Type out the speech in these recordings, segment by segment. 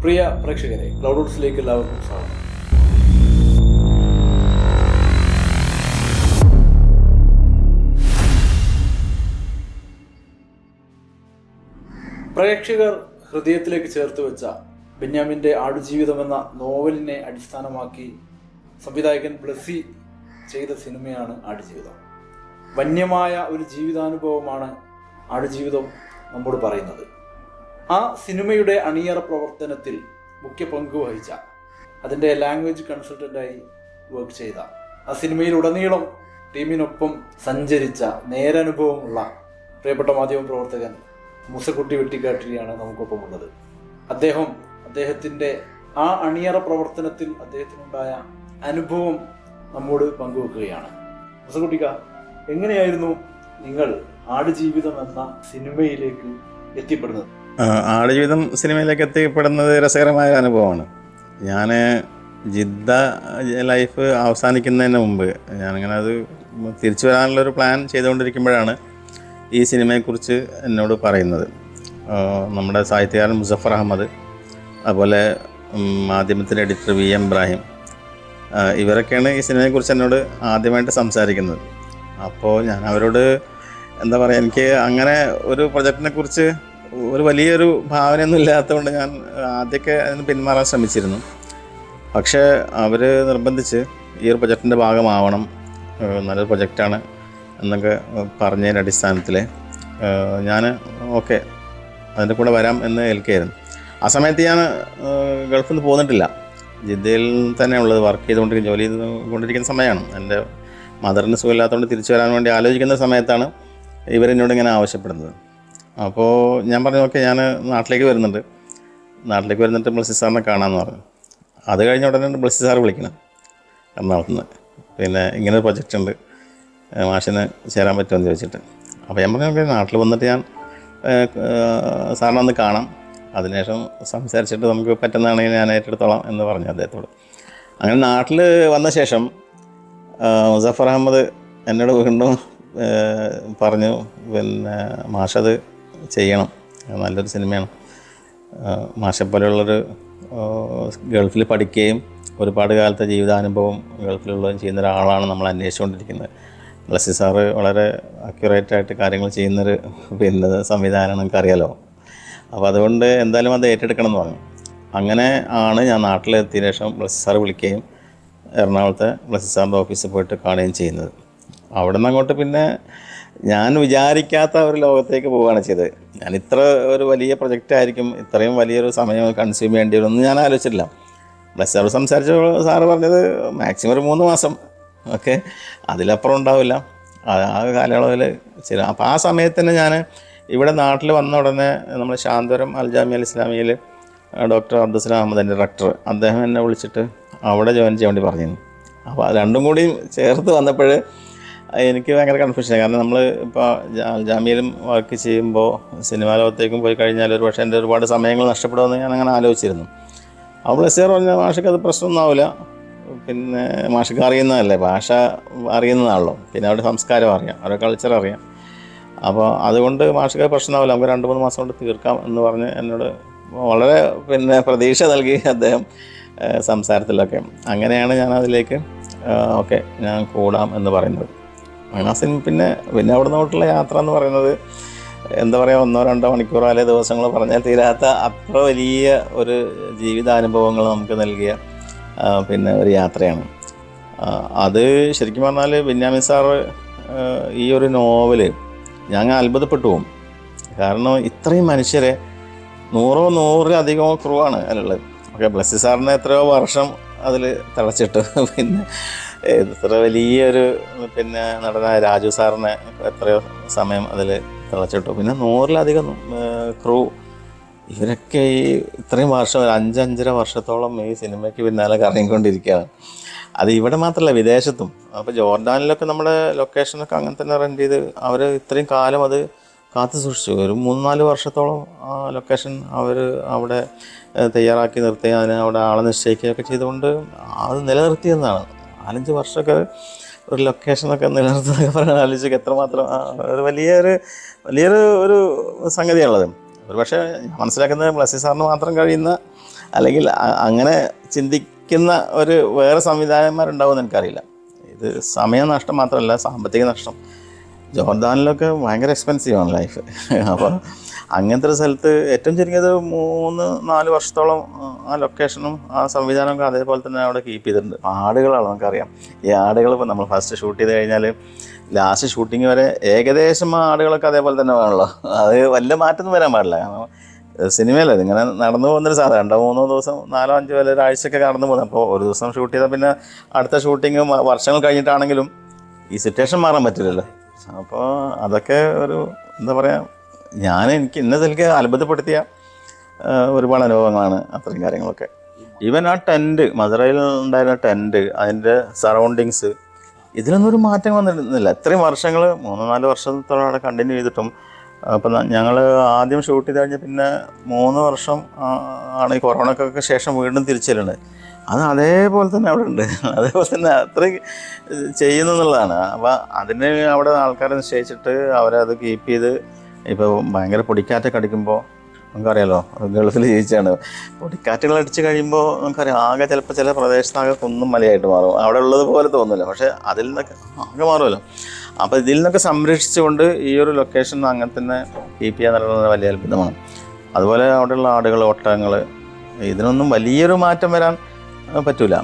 പ്രിയ പ്രേക്ഷകരെ, ക്ലൗഡ് റൂട്ട്സിലേക്ക് എല്ലാവർക്കും സ്വാഗതം. പ്രേക്ഷകർ ഹൃദയത്തിലേക്ക് ചേർത്ത് വെച്ച ബെന്യാമിൻ്റെ ആടുജീവിതം എന്ന നോവലിനെ അടിസ്ഥാനമാക്കി സംവിധായകൻ ബ്ലസ്സി ചെയ്ത സിനിമയാണ് ആടുജീവിതം. വന്യമായ ഒരു ജീവിതാനുഭവമാണ് ആടുജീവിതം നമ്മോട് പറയുന്നത്. ആ സിനിമയുടെ അണിയറ പ്രവർത്തനത്തിൽ മുഖ്യ പങ്ക് വഹിച്ച, അതിൻ്റെ ലാംഗ്വേജ് കൺസൾട്ടൻ്റായി വർക്ക് ചെയ്ത, ആ സിനിമയിലുടനീളം ടീമിനൊപ്പം സഞ്ചരിച്ച നേരനുഭവമുള്ള പ്രിയപ്പെട്ട മാധ്യമ പ്രവർത്തകൻ മുസക്കുട്ടി വെട്ടിക്കാട്ടിരിയാണ് നമുക്കൊപ്പമുള്ളത്. അദ്ദേഹത്തിൻ്റെ ആ അണിയറ പ്രവർത്തനത്തിൽ അദ്ദേഹത്തിനുണ്ടായ അനുഭവം നമ്മോട് പങ്കുവെക്കുകയാണ്. മുസക്കുട്ടിക്ക, എങ്ങനെയായിരുന്നു നിങ്ങൾ ആടുജീവിതം എന്ന സിനിമയിലേക്ക് എത്തിപ്പെടുന്നത്? ആടുജീവിതം സിനിമയിലേക്ക് എത്തിപ്പെടുന്നത് രസകരമായ അനുഭവമാണ്. ഞാൻ ജിദ്ദ ലൈഫ് അവസാനിക്കുന്നതിന് മുമ്പ് ഞാനിങ്ങനെ അത് തിരിച്ചു വരാനുള്ളൊരു പ്ലാൻ ചെയ്തുകൊണ്ടിരിക്കുമ്പോഴാണ് ഈ സിനിമയെക്കുറിച്ച് എന്നോട് പറയുന്നത്. നമ്മുടെ സാഹിത്യകാരൻ മുസഫർ അഹമ്മദ്, അതുപോലെ മാധ്യമത്തിൻ്റെ എഡിറ്റർ VM ഇബ്രാഹിം, ഇവരൊക്കെയാണ് ഈ സിനിമയെക്കുറിച്ച് എന്നോട് ആദ്യമായിട്ട് സംസാരിക്കുന്നത്. അപ്പോൾ ഞാൻ അവരോട് എന്താ പറയുക, എനിക്ക് അങ്ങനെ ഒരു പ്രൊജക്റ്റിനെ കുറിച്ച് ഒരു വലിയൊരു ഭാവനയൊന്നും ഇല്ലാത്തതുകൊണ്ട് ഞാൻ ആദ്യമൊക്കെ അതിന് പിന്മാറാൻ ശ്രമിച്ചിരുന്നു. പക്ഷേ അവർ നിർബന്ധിച്ച് ഈ ഒരു പ്രൊജക്റ്റിൻ്റെ ഭാഗമാവണം, നല്ലൊരു പ്രൊജക്റ്റാണ് എന്നൊക്കെ പറഞ്ഞതിൻ്റെ അടിസ്ഥാനത്തിൽ ഞാൻ ഓക്കെ അതിൻ്റെ കൂടെ വരാം എന്ന് ഏൽക്കുകയായിരുന്നു. ആ സമയത്ത് ഞാൻ ഗൾഫിൽ നിന്ന് പോന്നിട്ടില്ല, ജിദ്ദയിൽ തന്നെ ഉള്ളത്, വർക്ക് ചെയ്തുകൊണ്ടിരിക്കുന്ന, ജോലി ചെയ്തുകൊണ്ടിരിക്കുന്ന സമയമാണ്. എൻ്റെ മദറിന് സുഖമില്ലാത്തതുകൊണ്ട് തിരിച്ചു വരാൻ വേണ്ടി ആലോചിക്കുന്ന സമയത്താണ് ഇവരെന്നോട് ഇങ്ങനെ ആവശ്യപ്പെടുന്നത്. അപ്പോൾ ഞാൻ പറഞ്ഞു ഓക്കെ, ഞാൻ നാട്ടിലേക്ക് വരുന്നുണ്ട്, ബ്ലസ്സി സാറിനെ കാണാമെന്ന് പറഞ്ഞു. അത് കഴിഞ്ഞ ഉടനെ ബ്ലസ്സി സാർ വിളിക്കണം എറണാകുളത്ത് നിന്ന്, പിന്നെ ഇങ്ങനെ ഒരു പ്രൊജക്റ്റ് ഉണ്ട്, മാഷിന് ചേരാൻ പറ്റുമെന്ന് ചോദിച്ചിട്ട്. അപ്പോൾ ഞാൻ പറഞ്ഞു ഓക്കെ, നാട്ടിൽ വന്നിട്ട് ഞാൻ സാറിനെ ഒന്ന് കാണാം, അതിനുശേഷം സംസാരിച്ചിട്ട് നമുക്ക് പറ്റുന്നതാണെങ്കിൽ ഞാൻ ഏറ്റെടുത്തോളാം എന്ന് പറഞ്ഞു അദ്ദേഹത്തോട്. അങ്ങനെ നാട്ടിൽ വന്ന ശേഷം മുസഫർ അഹമ്മദ് എന്നോട് വീണ്ടും പറഞ്ഞു, പിന്നെ മാഷത് ചെയ്യണം, നല്ലൊരു സിനിമയാണ്, മാഷെപ്പോലെയുള്ളൊരു ഗൾഫിൽ പഠിക്കുകയും ഒരുപാട് കാലത്തെ ജീവിതാനുഭവം ഗൾഫിലുള്ളതും ചെയ്യുന്ന ഒരാളാണ് നമ്മൾ അന്വേഷിച്ചുകൊണ്ടിരിക്കുന്നത്. ബ്ലസ്സി സാറ് വളരെ അക്യുറേറ്റായിട്ട് കാര്യങ്ങൾ ചെയ്യുന്നൊരു സംവിധാനമാണ്, നമുക്കറിയാലോ. അപ്പോൾ അതുകൊണ്ട് എന്തായാലും അത് ഏറ്റെടുക്കണം എന്ന് പറഞ്ഞു. അങ്ങനെ ആണ് ഞാൻ നാട്ടിലെത്തിയ ശേഷം ബ്ലസ്സി സാറ് വിളിക്കുകയും എറണാകുളത്തെ ബ്ലസ്സി സാറിൻ്റെ ഓഫീസിൽ പോയിട്ട് കാണുകയും ചെയ്യുന്നത്. അവിടെ നിന്ന് അങ്ങോട്ട് പിന്നെ ഞാൻ വിചാരിക്കാത്ത ഒരു ലോകത്തേക്ക് പോവുകയാണ് ചെയ്തത്. ഞാൻ ഇത്ര ഒരു വലിയ പ്രൊജക്റ്റായിരിക്കും, ഇത്രയും വലിയൊരു സമയം കൺസ്യൂം ചെയ്യേണ്ടി വരുമെന്ന് ഞാൻ ആലോചിച്ചിട്ടില്ല. ബ്ലസ്സി സാർ സംസാരിച്ച സാറ് പറഞ്ഞത് മാക്സിമം ഒരു 3 മാസം, ഓക്കെ, അതിലപ്പുറം ഉണ്ടാവില്ല ആ കാലയളവിൽ ശരി. അപ്പോൾ ആ സമയത്ത് തന്നെ ഞാൻ ഇവിടെ നാട്ടിൽ വന്ന ഉടനെ നമ്മൾ ശാന്തപുരം അൽജാമിയ ഇസ്ലാമിയയിൽ ഡോക്ടർ അബ്ദുസ്സലാം അഹമ്മദ്, എൻ്റെ ഡയറക്ടർ, അദ്ദേഹം എന്നെ വിളിച്ചിട്ട് അവിടെ ജോയിൻ ചെയ്യാൻ വേണ്ടി പറഞ്ഞിരുന്നു. അപ്പോൾ അത് രണ്ടും കൂടി ചേർത്ത് വന്നപ്പോൾ എനിക്ക് ഭയങ്കര കൺഫ്യൂഷനായി. കാരണം നമ്മൾ ഇപ്പോൾ ജാമ്യയിലും വർക്ക് ചെയ്യുമ്പോൾ സിനിമാ ലോകത്തേക്കും പോയി കഴിഞ്ഞാൽ ഒരു പക്ഷേ എൻ്റെ ഒരുപാട് സമയങ്ങൾ നഷ്ടപ്പെടുമെന്ന് ഞാൻ അങ്ങനെ ആലോചിച്ചിരുന്നു. അപ്പോൾ ബ്ലസ്സി സാർ പറഞ്ഞാൽ മാഷക്ക് അത് പ്രശ്നമൊന്നും ആവില്ല, പിന്നെ മാഷക്ക് അറിയുന്നതല്ലേ, ഭാഷ അറിയുന്നതാണല്ലോ, പിന്നെ അവരുടെ സംസ്കാരം അറിയാം, അവരുടെ കൾച്ചർ അറിയാം. അപ്പോൾ അതുകൊണ്ട് മാഷക്ക് പ്രശ്നമാവില്ല, നമുക്ക് 2-3 മാസം കൊണ്ട് തീർക്കാം എന്ന് പറഞ്ഞ് എന്നോട് വളരെ പ്രതീക്ഷ നൽകി അദ്ദേഹം സംസാരത്തിലൊക്കെ. അങ്ങനെയാണ് ഞാൻ അതിലേക്ക് ഓക്കെ ഞാൻ കൂടാം എന്ന് പറയുന്നത്. അങ്ങനെ ആ സിനിമ പിന്നെ അവിടെ നിന്നോട്ടുള്ള യാത്ര എന്ന് പറയുന്നത് എന്താ പറയുക, 1-2 മണിക്കൂറോ അല്ലെ ദിവസങ്ങളോ പറഞ്ഞാൽ തീരാത്ത അത്ര വലിയ ഒരു ജീവിതാനുഭവങ്ങൾ നമുക്ക് നൽകിയ ഒരു യാത്രയാണ്. അത് ശരിക്കും പറഞ്ഞാൽ ബെന്യാമിൻ സാറ് ഈ ഒരു നോവല് ഞാൻ അത്ഭുതപ്പെട്ടു പോകും. കാരണം ഇത്രയും മനുഷ്യരെ 100-100-ലധികമോ ക്രൂ ആണ് അതിലുള്ളത്. ഓക്കെ, ബ്ലസ്സി സാറിന് എത്രയോ വർഷം അതിൽ തിളച്ചിട്ട്, പിന്നെ എത്ര വലിയൊരു നടനായ രാജു സാറിനെ എത്രയോ സമയം അതിൽ തിളച്ചിട്ടു, പിന്നെ 100-ലധികം ക്രൂ. ഇവരൊക്കെ ഈ ഇത്രയും വർഷം, 5-5.5 വർഷത്തോളം ഈ സിനിമയ്ക്ക് പിന്നാലെ കറങ്ങിക്കൊണ്ടിരിക്കുകയാണ്. അത് ഇവിടെ മാത്രമല്ല, വിദേശത്തും. അപ്പോൾ ജോർഡാനിലൊക്കെ നമ്മുടെ ലൊക്കേഷനൊക്കെ അങ്ങനെ തന്നെ റെൻ്റ് ചെയ്ത് അവർ ഇത്രയും കാലം അത് കാത്തു സൂക്ഷിച്ചു. ഒരു 3-4 വർഷത്തോളം ആ ലൊക്കേഷൻ അവർ അവിടെ തയ്യാറാക്കി നിർത്തി, അതിന് അവിടെ ആളെ നിശ്ചയിക്കുകയൊക്കെ ചെയ്തുകൊണ്ട് അത് നിലനിർത്തിയെന്നാണ്. 4-5 വർഷമൊക്കെ ഒരു ലൊക്കേഷനൊക്കെ നിലനിർത്തുന്നതൊക്കെ പറയാൻ ആലോചിച്ചൊക്കെ എത്രമാത്രം ഒരു വലിയൊരു സംഗതിയാണുള്ളത്. ഒരു പക്ഷേ മനസ്സിലാക്കുന്നത് ബ്ലസ്സി സാറിന് മാത്രം കഴിയുന്ന അല്ലെങ്കിൽ അങ്ങനെ ചിന്തിക്കുന്ന ഒരു വേറെ സംവിധായകന്മാരുണ്ടാവുമെന്ന് എനിക്കറിയില്ല. ഇത് സമയനഷ്ടം മാത്രമല്ല, സാമ്പത്തിക നഷ്ടം. ജോർദാനിലൊക്കെ ഭയങ്കര എക്സ്പെൻസീവാണ് ലൈഫ്. അപ്പോൾ അങ്ങനത്തെ ഒരു സ്ഥലത്ത് ഏറ്റവും ചുരുങ്ങിയത് 3-4 വർഷത്തോളം ആ ലൊക്കേഷനും ആ സംവിധാനമൊക്കെ അതേപോലെ തന്നെ അവിടെ കീപ്പ് ചെയ്തിട്ടുണ്ട്. ആടുകളാണ് നമുക്കറിയാം. ഈ ആടുകൾ ഇപ്പോൾ നമ്മൾ ഫസ്റ്റ് ഷൂട്ട് ചെയ്ത് കഴിഞ്ഞാൽ ലാസ്റ്റ് ഷൂട്ടിങ് വരെ ഏകദേശം ആ ആടുകളൊക്കെ അതേപോലെ തന്നെ വേണമല്ലോ. അത് വലിയ മാറ്റമൊന്നും വരാൻ പാടില്ല. കാരണം സിനിമയല്ലേ, ഇതിങ്ങനെ നടന്നു പോകുന്നൊരു സാധനം. 2-3 ദിവസം 4-5 വരെ ഒരാഴ്ചയൊക്കെ കടന്നു പോകുന്നത്. അപ്പോൾ ഒരു ദിവസം ഷൂട്ട് ചെയ്താൽ പിന്നെ അടുത്ത ഷൂട്ടിങ് വർഷങ്ങൾ കഴിഞ്ഞിട്ടാണെങ്കിലും ഈ സിറ്റുവേഷൻ മാറാൻ പറ്റില്ലല്ലോ. അപ്പോൾ അതൊക്കെ ഒരു എന്താ പറയുക, എനിക്ക് ഇന്നതിലേക്ക് അത്ഭുതപ്പെടുത്തിയ ഒരുപാട് അനുഭവങ്ങളാണ് അത്രയും കാര്യങ്ങളൊക്കെ. ഈവൻ ആ ടെൻറ്റ്, മധുരയിൽ ഉണ്ടായിരുന്ന ടെൻറ്റ്, അതിൻ്റെ സറൗണ്ടിങ്സ്, ഇതിലൊന്നും ഒരു മാറ്റം വന്നിരുന്നില്ല. ഇത്രയും വർഷങ്ങൾ 3-4 വർഷത്തോളം അവിടെ കണ്ടിന്യൂ ചെയ്തിട്ടും. അപ്പം ഞങ്ങൾ ആദ്യം ഷൂട്ട് ചെയ്ത് കഴിഞ്ഞ് പിന്നെ 3 വർഷം ആണ് ഈ കൊറോണക്കൊക്കെ ശേഷം വീണ്ടും തിരിച്ചല്ലുണ്ട്. അത് അതേപോലെ തന്നെ അവിടെ ഉണ്ട്. അതേപോലെ തന്നെ അത്രയും ചെയ്യുന്നു എന്നുള്ളതാണ്. അപ്പോൾ അതിന് അവിടെ ആൾക്കാരെ നിശ്ചയിച്ചിട്ട് അവരത് കീപ്പ് ചെയ്ത്. ഇപ്പോൾ ഭയങ്കര പൊടിക്കാറ്റൊക്കെ അടിക്കുമ്പോൾ നമുക്കറിയാലോ, ഗൾഫിൽ ജീവിച്ചാണ്. പൊടിക്കാറ്റുകൾ അടിച്ച് കഴിയുമ്പോൾ നമുക്കറിയാം ആകെ ചിലപ്പോൾ ചില പ്രദേശത്താകെ കുന്നും മലയായിട്ട് മാറും. അവിടെ ഉള്ളതുപോലെ തോന്നില്ല, പക്ഷേ അതിൽ നിന്നൊക്കെ ആകെ മാറുമല്ലോ. അപ്പോൾ ഇതിൽ നിന്നൊക്കെ സംരക്ഷിച്ചുകൊണ്ട് ഈ ഒരു ലൊക്കേഷൻ അങ്ങനെ തന്നെ കീപ്പ് ചെയ്യുക എന്നുള്ളത് വലിയ അത്ഭുതമാണ്. അതുപോലെ അവിടെയുള്ള ആടുകൾ, ഒട്ടകങ്ങൾ, ഇതിനൊന്നും വലിയൊരു മാറ്റം വരാൻ പറ്റില്ല.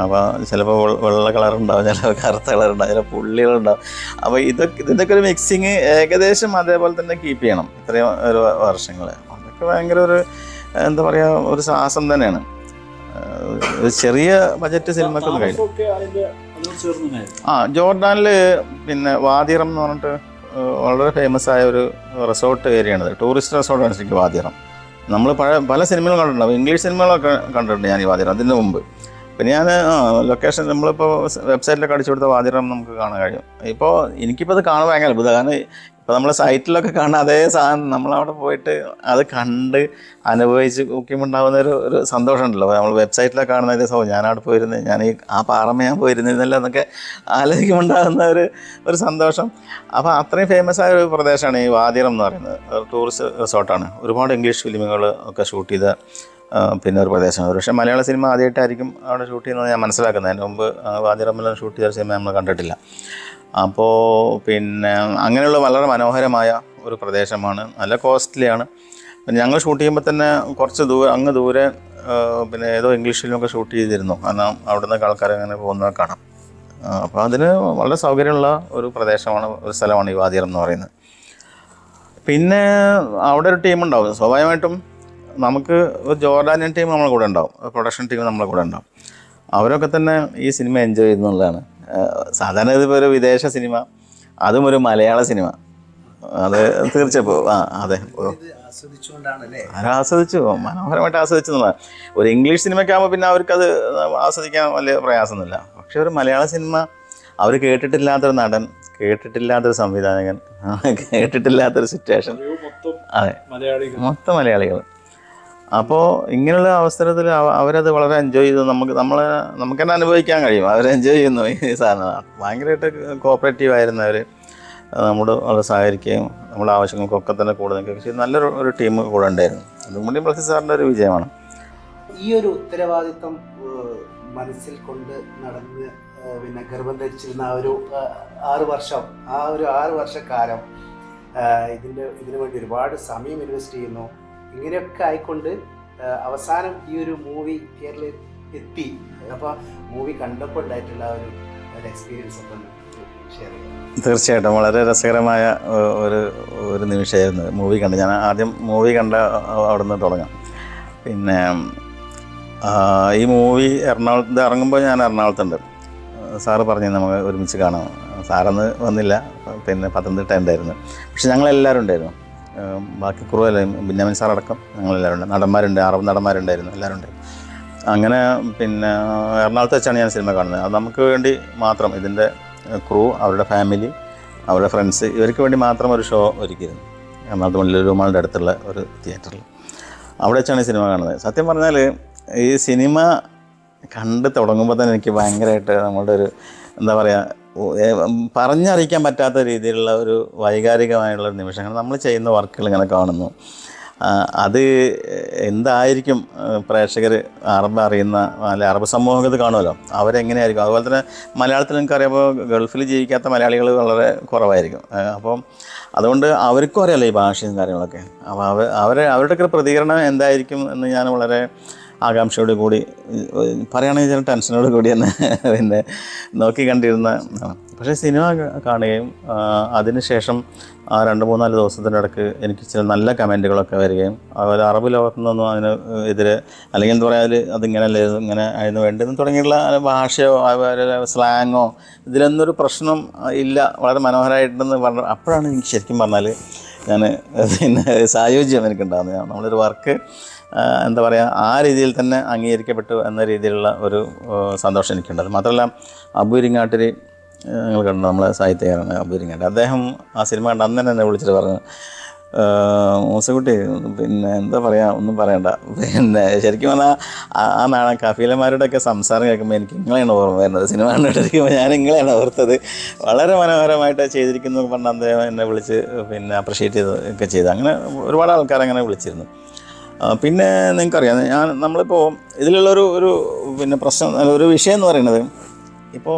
അപ്പോൾ ചിലപ്പോൾ വെള്ള കളറുണ്ടാവും, ചിലപ്പോൾ കറുത്ത കളറുണ്ടാവും, ചിലപ്പോൾ പുള്ളികളുണ്ടാവും. അപ്പോൾ ഇതിൻ്റെയൊക്കെ ഒരു മിക്സിങ് ഏകദേശം അതേപോലെ തന്നെ കീപ്പ് ചെയ്യണം ഇത്രയും ഒരു വർഷങ്ങൾ. അതൊക്കെ ഭയങ്കര ഒരു എന്താ പറയുക, ഒരു സാഹസം തന്നെയാണ്. ഒരു ചെറിയ ബജറ്റ് സിനിമക്കൊന്നും കഴിയും. ജോർഡാനിൽ പിന്നെ വാദിറം എന്ന് പറഞ്ഞിട്ട് വളരെ ഫേമസ് ആയ ഒരു റിസോർട്ട് ഏരിയയാണിത്. ടൂറിസ്റ്റ് റിസോർട്ടാണ് ശരിക്കും വാദിറം. നമ്മൾ പല സിനിമകളും കണ്ടിട്ടുണ്ടാവും, ഇംഗ്ലീഷ് സിനിമകളൊക്കെ കണ്ടിട്ടുണ്ട് ഞാൻ ഈ വാദിറം അതിന് മുമ്പ്. പിന്നെ ഞാൻ ലൊക്കേഷൻ നമ്മളിപ്പോൾ വെബ്സൈറ്റിലൊക്കെ അടിച്ചു കൊടുത്ത വാദിറം നമുക്ക് കാണാൻ കഴിയും. ഇപ്പോൾ എനിക്കിപ്പോൾ അത് കാണാൻ ഭയങ്കര അത്ഭുതം. കാരണം ഇപ്പോൾ നമ്മൾ സൈറ്റിലൊക്കെ കാണുന്ന അതേ സാധനം നമ്മളവിടെ പോയിട്ട് അത് കണ്ട് അനുഭവിച്ച് നോക്കിയുമ്പോൾ ഉണ്ടാകുന്ന ഒരു സന്തോഷം ഉണ്ടല്ലോ. നമ്മൾ വെബ്സൈറ്റിലൊക്കെ കാണുന്ന ഞാനവിടെ പോയിരുന്നത്, ഞാൻ ആ പാറമ ഞാൻ പോയിരുന്നില്ല എന്നൊക്കെ ആലോചിക്കുമ്പോൾ ഉണ്ടാകുന്ന ഒരു സന്തോഷം. അപ്പോൾ അത്രയും ഫേമസ് ആയ ഒരു പ്രദേശമാണ് ഈ വാദിറം എന്ന് പറയുന്നത്. ടൂറിസ്റ്റ് റിസോർട്ടാണ്. ഒരുപാട് ഇംഗ്ലീഷ് ഫിലിമുകൾ ഒക്കെ ഷൂട്ട് ചെയ്ത പിന്നെ ഒരു പ്രദേശമാണ്. പക്ഷേ മലയാള സിനിമ ആദ്യമായിട്ടായിരിക്കും അവിടെ ഷൂട്ട് ചെയ്യുന്നത് ഞാൻ മനസ്സിലാക്കുന്നത്. അതിന് മുമ്പ് വാദിറമ്മിലും ഷൂട്ട് ചെയ്ത സിനിമ നമ്മൾ കണ്ടിട്ടില്ല. അപ്പോൾ പിന്നെ അങ്ങനെയുള്ള വളരെ മനോഹരമായ ഒരു പ്രദേശമാണ്. നല്ല കോസ്റ്റ്ലിയാണ്. പിന്നെ ഞങ്ങൾ ഷൂട്ട് ചെയ്യുമ്പോൾ തന്നെ കുറച്ച് അങ്ങ് ദൂരെ പിന്നെ ഏതോ ഇംഗ്ലീഷ് ഫിലിമൊക്കെ ഷൂട്ട് ചെയ്തിരുന്നു. കാരണം അവിടെ നിന്നൊക്കെ ആൾക്കാർ അങ്ങനെ പോകുന്നത് കാണാം. അപ്പോൾ അതിന് വളരെ സൗകര്യമുള്ള ഒരു പ്രദേശമാണ്, ഒരു സ്ഥലമാണ് ഈ വാദിറം എന്ന് പറയുന്നത്. പിന്നെ അവിടെ ഒരു ടീമുണ്ടാവും. സ്വാഭാവികമായിട്ടും നമുക്ക് ഒരു ജോർഡാനിയൻ ടീം നമ്മളെ കൂടെ ഉണ്ടാവും, പ്രൊഡക്ഷൻ ടീം നമ്മളെ കൂടെ ഉണ്ടാവും. അവരൊക്കെ തന്നെ ഈ സിനിമ എൻജോയ് ചെയ്യുന്നുള്ളതാണ്. സാധാരണ ഇതിപ്പോൾ ഒരു വിദേശ സിനിമ, അതും ഒരു മലയാള സിനിമ, അത് തീർച്ചയായും അതെ ആസ്വദിച്ചു, മനോഹരമായിട്ട് ആസ്വദിച്ചു എന്നുള്ളതാണ്. ഒരു ഇംഗ്ലീഷ് സിനിമയ്ക്ക് ആകുമ്പോൾ പിന്നെ അവർക്കത് ആസ്വദിക്കാൻ വലിയ പ്രയാസമൊന്നുമില്ല. പക്ഷെ ഒരു മലയാള സിനിമ, അവർ കേട്ടിട്ടില്ലാത്തൊരു നടൻ, കേട്ടിട്ടില്ലാത്തൊരു സംവിധായകൻ, കേട്ടിട്ടില്ലാത്തൊരു സിറ്റുവേഷൻ, അതെ, മൊത്തം മലയാളികൾ. അപ്പോൾ ഇങ്ങനെയുള്ള അവസരത്തിൽ അവരത് വളരെ എൻജോയ് ചെയ്തു. നമുക്ക് തന്നെ അനുഭവിക്കാൻ കഴിയും. അവർ എൻജോയ് ചെയ്യുന്നു ഈ സാധനം. ഭയങ്കരമായിട്ട് കോപ്പറേറ്റീവ് ആയിരുന്നവർ, നമ്മോട് വളരെ സഹകരിക്കുകയും നമ്മുടെ ആവശ്യങ്ങൾക്കൊക്കെ തന്നെ കൂടെ നിൽക്കുകയും ചെയ്ത് നല്ലൊരു ടീം കൂടെ ഉണ്ടായിരുന്നു. അതും കൂടി ബ്ലസ്സി സാറിൻ്റെ ഒരു വിജയമാണ്. ഈ ഒരു ഉത്തരവാദിത്വം മനസ്സിൽ കൊണ്ട് നടന്ന് പിന്നെ ഗർഭം ധരിച്ചിരുന്ന ആ ഒരു 6 വർഷം, ആ ഒരു 6 വർഷക്കാലം ഇതിനു വേണ്ടി ഒരുപാട് സമയം ഇൻവെസ്റ്റ് ചെയ്യുന്നു. ഇങ്ങനെയൊക്കെ ആയിക്കൊണ്ട് അവസാനം ഈ ഒരു മൂവി തിയേറ്ററിൽ എത്തി. അപ്പോൾ മൂവി കണ്ടപ്പോൾ ഉണ്ടായിട്ടുള്ള ഒരു എക്സ്പീരിയൻസ് ഒക്കെ ഷെയർ ചെയ്യാം. തീർച്ചയായിട്ടും വളരെ രസകരമായ ഒരു നിമിഷമായിരുന്നു മൂവി കണ്ട്. ഞാൻ ആദ്യം മൂവി കണ്ട അവിടെ നിന്ന് തുടങ്ങാം. പിന്നെ ഈ മൂവി എറണാകുളത്ത് ഇറങ്ങുമ്പോൾ ഞാൻ എറണാകുളത്തുണ്ട്. സാറ് പറഞ്ഞു നമുക്ക് ഒരുമിച്ച് കാണാം. സാറന്ന് വന്നില്ല, പിന്നെ പത്തനംതിട്ട ഉണ്ടായിരുന്നു. പക്ഷെ ഞങ്ങളെല്ലാവരും ഉണ്ടായിരുന്നു. ബാക്കി കുറവല്ല, ബെന്യാമിൻ സാറടക്കം ഞങ്ങളെല്ലാവരും ഉണ്ട്. നടന്മാരുണ്ട്, 6 നടന്മാരുണ്ടായിരുന്നു, എല്ലാവരും ഉണ്ടായിരുന്നു. അങ്ങനെ പിന്നെ എറണാകുളത്ത് വെച്ചാണ് ഞാൻ സിനിമ കാണുന്നത്. അത് നമുക്ക് വേണ്ടി മാത്രം, ഇതിൻ്റെ ക്രൂ, അവരുടെ ഫാമിലി, അവരുടെ ഫ്രണ്ട്സ്, ഇവർക്ക് വേണ്ടി മാത്രം ഒരു ഷോ ഒരുക്കിയിരുന്നു എറണാകുളത്ത് മല്ലൂരുമാളുടെ അടുത്തുള്ള ഒരു തിയേറ്ററിൽ. അവിടെ വെച്ചാണ് ഈ സിനിമ കാണുന്നത്. സത്യം പറഞ്ഞാൽ ഈ സിനിമ കണ്ട് തുടങ്ങുമ്പോൾ തന്നെ എനിക്ക് ഭയങ്കരമായിട്ട് നമ്മളുടെ ഒരു എന്താ പറയുക, പറഞ്ഞറിയിക്കാൻ പറ്റാത്ത രീതിയിലുള്ള ഒരു വൈകാരികമായുള്ള നിമിഷങ്ങൾ. നമ്മൾ ചെയ്യുന്ന വർക്കുകൾ ഇങ്ങനെ കാണുന്നു. അത് എന്തായിരിക്കും പ്രേക്ഷകർ അറബ് അറിയുന്ന അല്ലെ അറബ് സമൂഹം ഇത് കാണുമല്ലോ, അവരെങ്ങനെയായിരിക്കും. അതുപോലെ തന്നെ മലയാളത്തിൽ നിങ്ങൾക്കറിയാമ്പോൾ ഗൾഫിൽ ജീവിക്കാത്ത മലയാളികൾ വളരെ കുറവായിരിക്കും. അപ്പം അതുകൊണ്ട് അവർക്കും അറിയാമല്ലോ ഈ ഭാഷയും കാര്യങ്ങളൊക്കെ. അപ്പോൾ അവരുടെയൊക്കെ പ്രതികരണം എന്തായിരിക്കും എന്ന് ഞാൻ വളരെ ആകാംക്ഷയോട് കൂടി, പറയുകയാണെങ്കിൽ ചില ടെൻഷനോട് കൂടി തന്നെ പിന്നെ നോക്കി കണ്ടിരുന്ന. പക്ഷേ സിനിമ കാണുകയും അതിനുശേഷം ആ 2-3-4 ദിവസത്തിൻ്റെ ഇടയ്ക്ക് എനിക്ക് ചില നല്ല കമൻറ്റുകളൊക്കെ വരികയും, അതുപോലെ അറബ് ലോകത്തു നിന്നൊന്നും അതിന് എതിരെ അല്ലെങ്കിൽ എന്താ പറയുക അതിങ്ങനെയല്ലേ ഇങ്ങനെ ആയിരുന്നു വേണ്ടതെന്ന് തുടങ്ങിയുള്ള ഭാഷയോ സ്ലാങ്ങോ ഇതിലൊന്നൊരു പ്രശ്നം ഇല്ല, വളരെ മനോഹരമായിട്ടുണ്ടെന്ന് പറഞ്ഞു. അപ്പോഴാണ് എനിക്ക് ശരിക്കും പറഞ്ഞാൽ ഞാൻ പിന്നെ സായുജ്യം എനിക്കുണ്ടാകുന്നത്. നമ്മളൊരു വർക്ക് എന്താ പറയുക ആ രീതിയിൽ തന്നെ അംഗീകരിക്കപ്പെട്ടു എന്ന രീതിയിലുള്ള ഒരു സന്തോഷം എനിക്കുണ്ട്. അത് മാത്രമല്ല അബു ഇരിങ്ങാട്ടിൽ നിങ്ങൾ കണ്ടു, നമ്മളെ സാഹിത്യകാരനാണ് അബു ഇരിങ്ങാട്ട്. അദ്ദേഹം ആ സിനിമ കണ്ട് അന്ന് തന്നെ എന്നെ വിളിച്ചിട്ട് പറഞ്ഞു, മൂസക്കുട്ടി പിന്നെ എന്താ പറയുക ഒന്നും പറയണ്ട. പിന്നെ ശരിക്കും പറഞ്ഞാൽ ആ നാളെ കഫീലന്മാരുടെയൊക്കെ സംസാരം കേൾക്കുമ്പോൾ എനിക്ക് നിങ്ങളെയാണ് ഓർമ്മ വരുന്നത്. സിനിമ കണ്ടിരിക്കുമ്പോൾ ഞാൻ നിങ്ങളെയാണ് ഓർത്തത്, വളരെ മനോഹരമായിട്ട് ചെയ്തിരിക്കുന്നു പറഞ്ഞ് അദ്ദേഹം എന്നെ വിളിച്ച് പിന്നെ അപ്രിഷ്യേറ്റ് ഒക്കെ ചെയ്തു. അങ്ങനെ ഒരുപാട് ആൾക്കാർ അങ്ങനെ വിളിച്ചിരുന്നു. പിന്നെ നിങ്ങൾക്കറിയാം നമ്മളിപ്പോൾ ഇതിലുള്ളൊരു പിന്നെ പ്രശ്നം, ഒരു വിഷയം എന്ന് പറയുന്നത്, ഇപ്പോൾ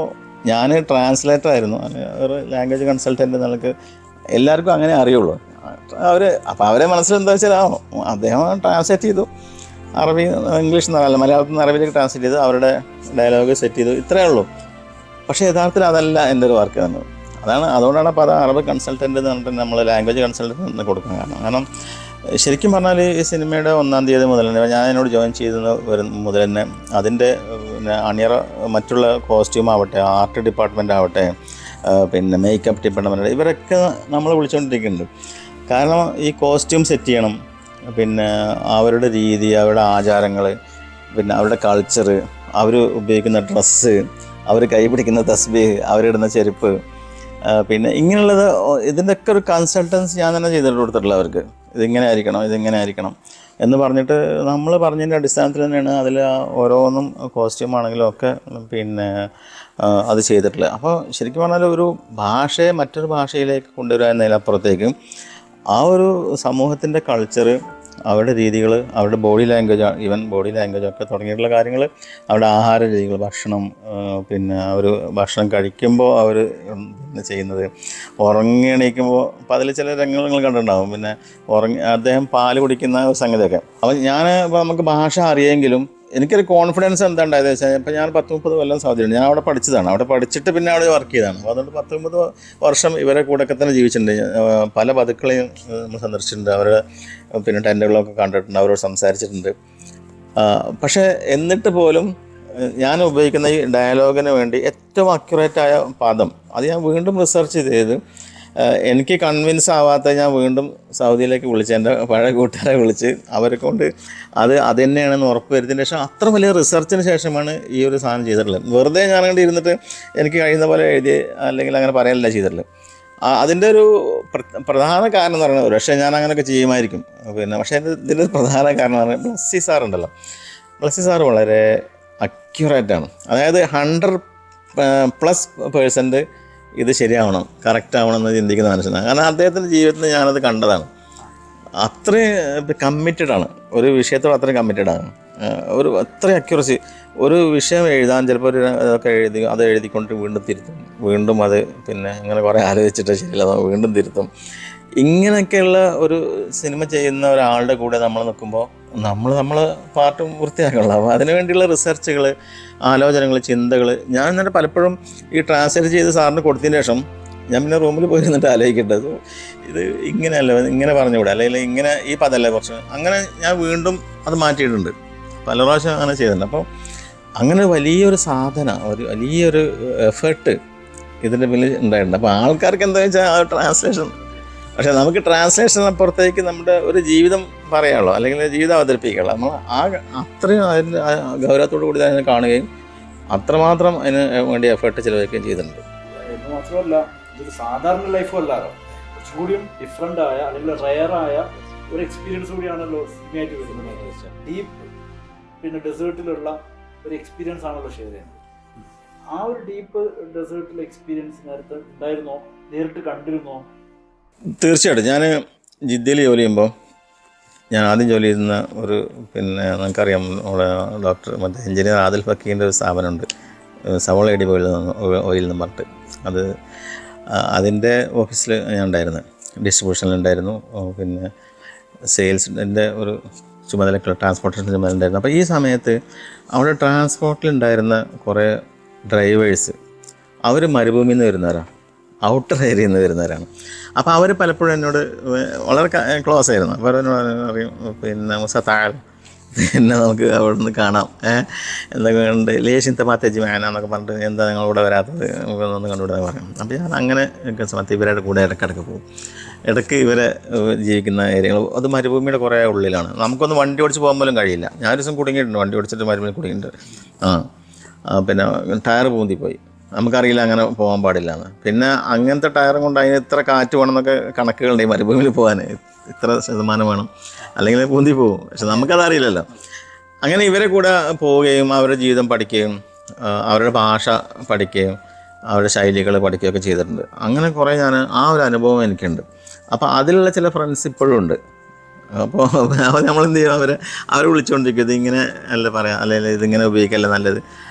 ഞാൻ ട്രാൻസ്ലേറ്റർ ആയിരുന്നു, ഒരു ലാംഗ്വേജ് കൺസൾട്ടൻ്റ് എന്നുള്ളത് എല്ലാവർക്കും അങ്ങനെ അറിയുള്ളൂ. അപ്പോൾ അവരെ മനസ്സിലെന്താ വെച്ചാൽ അദ്ദേഹം ട്രാൻസ്ലേറ്റ് ചെയ്തു, അറബി ഇംഗ്ലീഷ് എന്നല്ല മലയാളത്തിൽ നിന്ന് അറബിയിലേക്ക് ട്രാൻസ്ലേറ്റ് ചെയ്തു, അവരുടെ ഡയലോഗ് സെറ്റ് ചെയ്തു, ഇത്രയേ ഉള്ളൂ. പക്ഷേ യഥാർത്ഥത്തിൽ അതല്ല എൻ്റെ ഒരു വർക്ക് തന്നത്. അതുകൊണ്ടാണ് അപ്പോൾ അത് അറബ് കൺസൾട്ടൻ്റ് എന്ന് പറഞ്ഞിട്ട് നമ്മൾ ലാംഗ്വേജ് കൺസൾട്ടൻ്റ് എന്ന് കൊടുക്കാൻ കാരണം ശരിക്കും പറഞ്ഞാൽ ഈ സിനിമയുടെ 1-ാം തീയതി മുതൽ തന്നെ ഞാൻ എന്നോട് ജോയിൻ ചെയ്തത് മുതൽ തന്നെ അതിൻ്റെ പിന്നെ അണിയറ മറ്റുള്ള കോസ്റ്റ്യൂം ആവട്ടെ, ആർട്ട് ഡിപ്പാർട്ട്മെൻ്റ് ആവട്ടെ, പിന്നെ മേക്കപ്പ് ഡിപ്പാർട്ട്മെൻറ്റ്, ഇവരൊക്കെ നമ്മൾ വിളിച്ചുകൊണ്ടിരിക്കുന്നുണ്ട്. കാരണം ഈ കോസ്റ്റ്യൂം സെറ്റ് ചെയ്യണം, പിന്നെ അവരുടെ രീതി, അവരുടെ ആചാരങ്ങൾ, പിന്നെ അവരുടെ കൾച്ചറ്, അവർ ഉപയോഗിക്കുന്ന ഡ്രസ്സ്, അവർ കൈ പിടിക്കുന്ന തസ്ബീഹ്, അവരിടുന്ന ചെരുപ്പ്, പിന്നെ ഇങ്ങനെയുള്ളത് ഇതിൻ്റെയൊക്കെ ഒരു കൺസൾട്ടൻസ് ഞാൻ തന്നെ ചെയ്തിട്ട് കൊടുത്തിട്ടുള്ള അവർക്ക്. ഇതിങ്ങനെ ആയിരിക്കണം എന്ന് പറഞ്ഞിട്ട് നമ്മൾ പറഞ്ഞതിൻ്റെ അടിസ്ഥാനത്തിൽ തന്നെയാണ് അതിൽ ഓരോന്നും കോസ്റ്റ്യൂം ആണെങ്കിലും ഒക്കെ പിന്നെ അത് ചെയ്തിട്ടുള്ളത്. അപ്പോൾ ശരിക്കും പറഞ്ഞാൽ ഒരു ഭാഷയെ മറ്റൊരു ഭാഷയിലേക്ക് കൊണ്ടുവരിക എന്നതിലപ്പുറത്തേക്ക് ആ ഒരു സമൂഹത്തിൻ്റെ കൾച്ചറ്, അവരുടെ രീതികൾ, അവരുടെ body language, even body language ഒക്കെ തുടങ്ങിയിട്ടുള്ള കാര്യങ്ങൾ, അവരുടെ ആഹാര രീതികൾ, ഭക്ഷണം, പിന്നെ അവർ ഭക്ഷണം കഴിക്കുമ്പോൾ അവർ പിന്നെ ചെയ്യുന്നത്, ഉറങ്ങി എണീക്കുമ്പോൾ അപ്പോൾ അതിൽ ചില രംഗങ്ങൾ നിങ്ങൾ കണ്ടിട്ടുണ്ടാകും. പിന്നെ അദ്ദേഹം പാല് കുടിക്കുന്ന സംഗതിയൊക്കെ. അപ്പോൾ ഇപ്പോൾ നമുക്ക് ഭാഷ അറിയെങ്കിലും എനിക്കൊരു കോൺഫിഡൻസ് എന്താ ഉണ്ടായത് വെച്ചാൽ, ഇപ്പോൾ ഞാൻ 10-30 കൊല്ലം സൗദിയുണ്ട്, ഞാൻ അവിടെ പഠിച്ചതാണ്, അവിടെ പഠിച്ചിട്ട് പിന്നെ അവിടെ വർക്ക് ചെയ്തതാണ്. അപ്പോൾ അതുകൊണ്ട് 10-30 വർഷം ഇവരെ കൂടെയൊക്കെ തന്നെ ജീവിച്ചിട്ടുണ്ട്. പല പതുക്കളെയും നമ്മൾ സന്ദർശിച്ചിട്ടുണ്ട്, അവരുടെ പിന്നെ ടെൻറ്റുകളൊക്കെ കണ്ടിട്ടുണ്ട്, അവരോട് സംസാരിച്ചിട്ടുണ്ട്. പക്ഷേ എന്നിട്ട് പോലും ഞാൻ ഉപയോഗിക്കുന്ന ഈ ഡയലോഗിന് വേണ്ടി ഏറ്റവും അക്യുറേറ്റായ പദം അത് ഞാൻ വീണ്ടും റിസർച്ച് ചെയ്ത് എനിക്ക് കൺവിൻസ് ആവാത്ത ഞാൻ വീണ്ടും സൗദിയിലേക്ക് വിളിച്ച് എൻ്റെ പഴയ കൂട്ടുകാരെ വിളിച്ച് അവരെ കൊണ്ട് അത് തന്നെയാണെന്ന് ഉറപ്പ് വരുത്തിയതിന് ശേഷം അത്ര വലിയ റിസർച്ചിന് ശേഷമാണ് ഈ ഒരു സാധനം ചെയ്തിട്ടുള്ളത്. വെറുതെ ഞാനങ്ങോട്ട് ഇരുന്നിട്ട് എനിക്ക് കഴിയുന്ന പോലെ എഴുതി അല്ലെങ്കിൽ അങ്ങനെ പറയലല്ല ചെയ്തിട്ടുള്ളത്. അതിൻ്റെ ഒരു പ്രധാന കാരണം എന്ന് പറയുന്നത്, പക്ഷേ ഞാൻ അങ്ങനെയൊക്കെ ചെയ്യുമായിരിക്കും പിന്നെ, പക്ഷേ ഇതിൻ്റെ പ്രധാന കാരണം എന്ന് പറയുന്നത് ബ്ലസ്സി സാറുണ്ടല്ലോ, ബ്ലസ്സി സാറ് വളരെ അക്യുറേറ്റാണ്. അതായത് 100+% ഇത് ശരിയാവണം, കറക്റ്റ് ആവണമെന്ന് ചിന്തിക്കുന്ന മനുഷ്യനാണ്. കാരണം അദ്ദേഹത്തിൻ്റെ ജീവിതത്തിൽ ഞാനത് കണ്ടതാണ്. അത്രയും കമ്മിറ്റഡാണ്, ഒരു വിഷയത്തോട് അത്രയും കമ്മിറ്റഡാണ്. അത്ര അക്യുറസി. ഒരു വിഷയം എഴുതാൻ ചിലപ്പോൾ ഇതൊക്കെ എഴുതിക്കൊണ്ട് വീണ്ടും തിരുത്തും, വീണ്ടും അത് പിന്നെ ഇങ്ങനെ കുറേ ആലോചിച്ചിട്ട് ശരിയല്ല വീണ്ടും തിരുത്തും. ഇങ്ങനെയൊക്കെയുള്ള ഒരു സിനിമ ചെയ്യുന്ന ഒരാളുടെ കൂടെ നമ്മൾ നിൽക്കുമ്പോൾ നമ്മൾ പാർട്ടും വൃത്തിയാക്കണമല്ലോ. അപ്പോൾ അതിനു വേണ്ടിയുള്ള റിസർച്ചുകൾ, ആലോചനകൾ, ചിന്തകൾ ഞാൻ എന്നിട്ട് പലപ്പോഴും ഈ ട്രാൻസ്ലേറ്റ് ചെയ്ത് സാറിന് കൊടുത്തതിന് ശേഷം ഞാൻ പിന്നെ റൂമിൽ പോയിരുന്നിട്ട് ആലോചിക്കേണ്ടത്, ഇത് ഇങ്ങനെയല്ല, ഇങ്ങനെ പറഞ്ഞുകൂടെ, അല്ലെങ്കിൽ ഇങ്ങനെ ഈ പദമല്ലേ കുറച്ച്, അങ്ങനെ ഞാൻ വീണ്ടും അത് മാറ്റിയിട്ടുണ്ട്, പല പ്രാവശ്യം അങ്ങനെ ചെയ്തിട്ടുണ്ട്. അപ്പോൾ അങ്ങനെ വലിയൊരു സാധന, ഒരു വലിയൊരു എഫേർട്ട് ഇതിൻ്റെ പിന്നിൽ ഉണ്ടായിട്ടുണ്ട്. അപ്പോൾ ആൾക്കാർക്ക് എന്താ വെച്ചാൽ ആ ട്രാൻസ്ലേഷൻ, പക്ഷേ നമുക്ക് ട്രാൻസ്ലേഷൻ അപ്പുറത്തേക്ക് നമ്മുടെ ഒരു ജീവിതം പറയാനുള്ളൂ, അല്ലെങ്കിൽ ജീവിതം അവതരിപ്പിക്കാനുള്ളൂ. നമ്മൾ അത്രയും അതിൻ്റെ ഗൗരവത്തോടു കൂടി അതിനെ കാണുകയും അത്രമാത്രം അതിന് വേണ്ടി എഫേർട്ട് ചിലവഴിക്കുകയും ചെയ്തിട്ടുണ്ട്. എന്ന് മാത്രമല്ല ഇതൊരു സാധാരണ ലൈഫും അല്ലാതെ കുറച്ചും കൂടിയും ഡിഫറെൻ്റ് ആയ അല്ലെങ്കിൽ റെയറായ ഒരു എക്സ്പീരിയൻസ് കൂടിയാണല്ലോ സിനിമയായിട്ട് വരുന്നത്. ഡീപ്പ് പിന്നെ ഡെസേർട്ടിലുള്ള ഒരു എക്സ്പീരിയൻസ് ആണല്ലോ ഷെയർ ചെയ്യുന്നത്. ആ ഒരു ഡീപ്പ് ഡെസേർട്ടിലെ എക്സ്പീരിയൻസ് നേരത്തെ ഉണ്ടായിരുന്നോ, നേരിട്ട് കണ്ടിരുന്നോ? തീർച്ചയായിട്ടും. ഞാൻ ജിദ്ദയിൽ ജോലി ചെയ്യുമ്പോൾ ഞാൻ ആദ്യം ജോലി ചെയ്യുന്ന ഒരു നമുക്കറിയാം നമ്മുടെ ഡോക്ടർ മറ്റേ എഞ്ചിനീയർ ആദിൽ ഫക്കീൻ്റെ ഒരു സ്ഥാപനമുണ്ട്, സവോള എടി ഓയിൽ എന്ന് പറഞ്ഞിട്ട്. അതിൻ്റെ ഓഫീസിൽ ഞാൻ ഉണ്ടായിരുന്നു, ഡിസ്ട്രിബ്യൂഷനിലുണ്ടായിരുന്നു, പിന്നെ സെയിൽസിൻ്റെ ഒരു ചുമതലക്കുള്ള ട്രാൻസ്പോർട്ടേഷൻ ചുമതല ഉണ്ടായിരുന്നു. അപ്പോൾ ഈ സമയത്ത് അവിടെ ട്രാൻസ്പോർട്ടിലുണ്ടായിരുന്ന കുറേ ഡ്രൈവേഴ്സ് അവർ മരുഭൂമിയിൽ നിന്ന് വരുന്നവരാണ്, ഔട്ടർ ഏരിയയിൽ നിന്ന് വരുന്നവരാണ്. അപ്പോൾ അവർ പലപ്പോഴും എന്നോട് വളരെ ക്ലോസ് ആയിരുന്നു. അപ്പോൾ എന്നോട് പറയും, പിന്നെ മുസത്താൽ പിന്നെ നമുക്ക് അവിടെ നിന്ന് കാണാം, എന്തൊക്കെ ഉണ്ട് ലേശിൻ്റെ മാത്തേജ് വേനാന്നൊക്കെ പറഞ്ഞിട്ട് എന്താ നിങ്ങളിവിടെ വരാത്തത്, നമുക്കൊന്ന് കണ്ടുവിടാൻ പറയും. അപ്പോൾ ഞാൻ അങ്ങനെ സമയത്ത് ഇവരുടെ കൂടെ ഇടയ്ക്കിടയ്ക്ക് പോകും. ഇടയ്ക്ക് ഇവരെ ജീവിക്കുന്ന ഏരിയകൾ അത് മരുഭൂമിയുടെ കുറേ ഉള്ളിലാണ്. നമുക്കൊന്ന് വണ്ടി ഓടിച്ച് പോകാൻ പോലും കഴിയില്ല. ഞാനൊരു ദിവസം കുടുങ്ങിയിട്ടുണ്ട്, വണ്ടി ഓടിച്ചിട്ട് മരുഭൂമി കുടുങ്ങിയിട്ടുണ്ട്. പിന്നെ ടയർ പൂന്തിപ്പോയി, നമുക്കറിയില്ല അങ്ങനെ പോകാൻ പാടില്ല എന്ന്. പിന്നെ അങ്ങനത്തെ ടയറും കൊണ്ട് അതിന് ഇത്ര കാറ്റ് വേണമെന്നൊക്കെ കണക്കുകളുണ്ട് ഈ മരുഭൂമിയിൽ പോകാൻ, ഇത്ര ശതമാനം വേണം, അല്ലെങ്കിൽ പൂന്തി പോകും. പക്ഷെ നമുക്കതറിയില്ലല്ലോ. അങ്ങനെ ഇവരെ കൂടെ പോവുകയും അവരുടെ ജീവിതം പഠിക്കുകയും അവരുടെ ഭാഷ പഠിക്കുകയും അവരുടെ ശൈലികൾ പഠിക്കുകയൊക്കെ ചെയ്തിട്ടുണ്ട്. അങ്ങനെ കുറേ ഞാൻ ആ ഒരു അനുഭവം എനിക്കുണ്ട്. അപ്പോൾ അതിലുള്ള ചില ഫ്രണ്ട്സ് ഇപ്പോഴും ഉണ്ട്. അപ്പോൾ നമ്മളെന്ത് ചെയ്യും, അവരെ വിളിച്ചുകൊണ്ടിരിക്കും, ഇതിങ്ങനെ അല്ല പറയാം, അല്ലെങ്കിൽ ഇതിങ്ങനെ ഉപയോഗിക്കല്ലേ നല്ലത്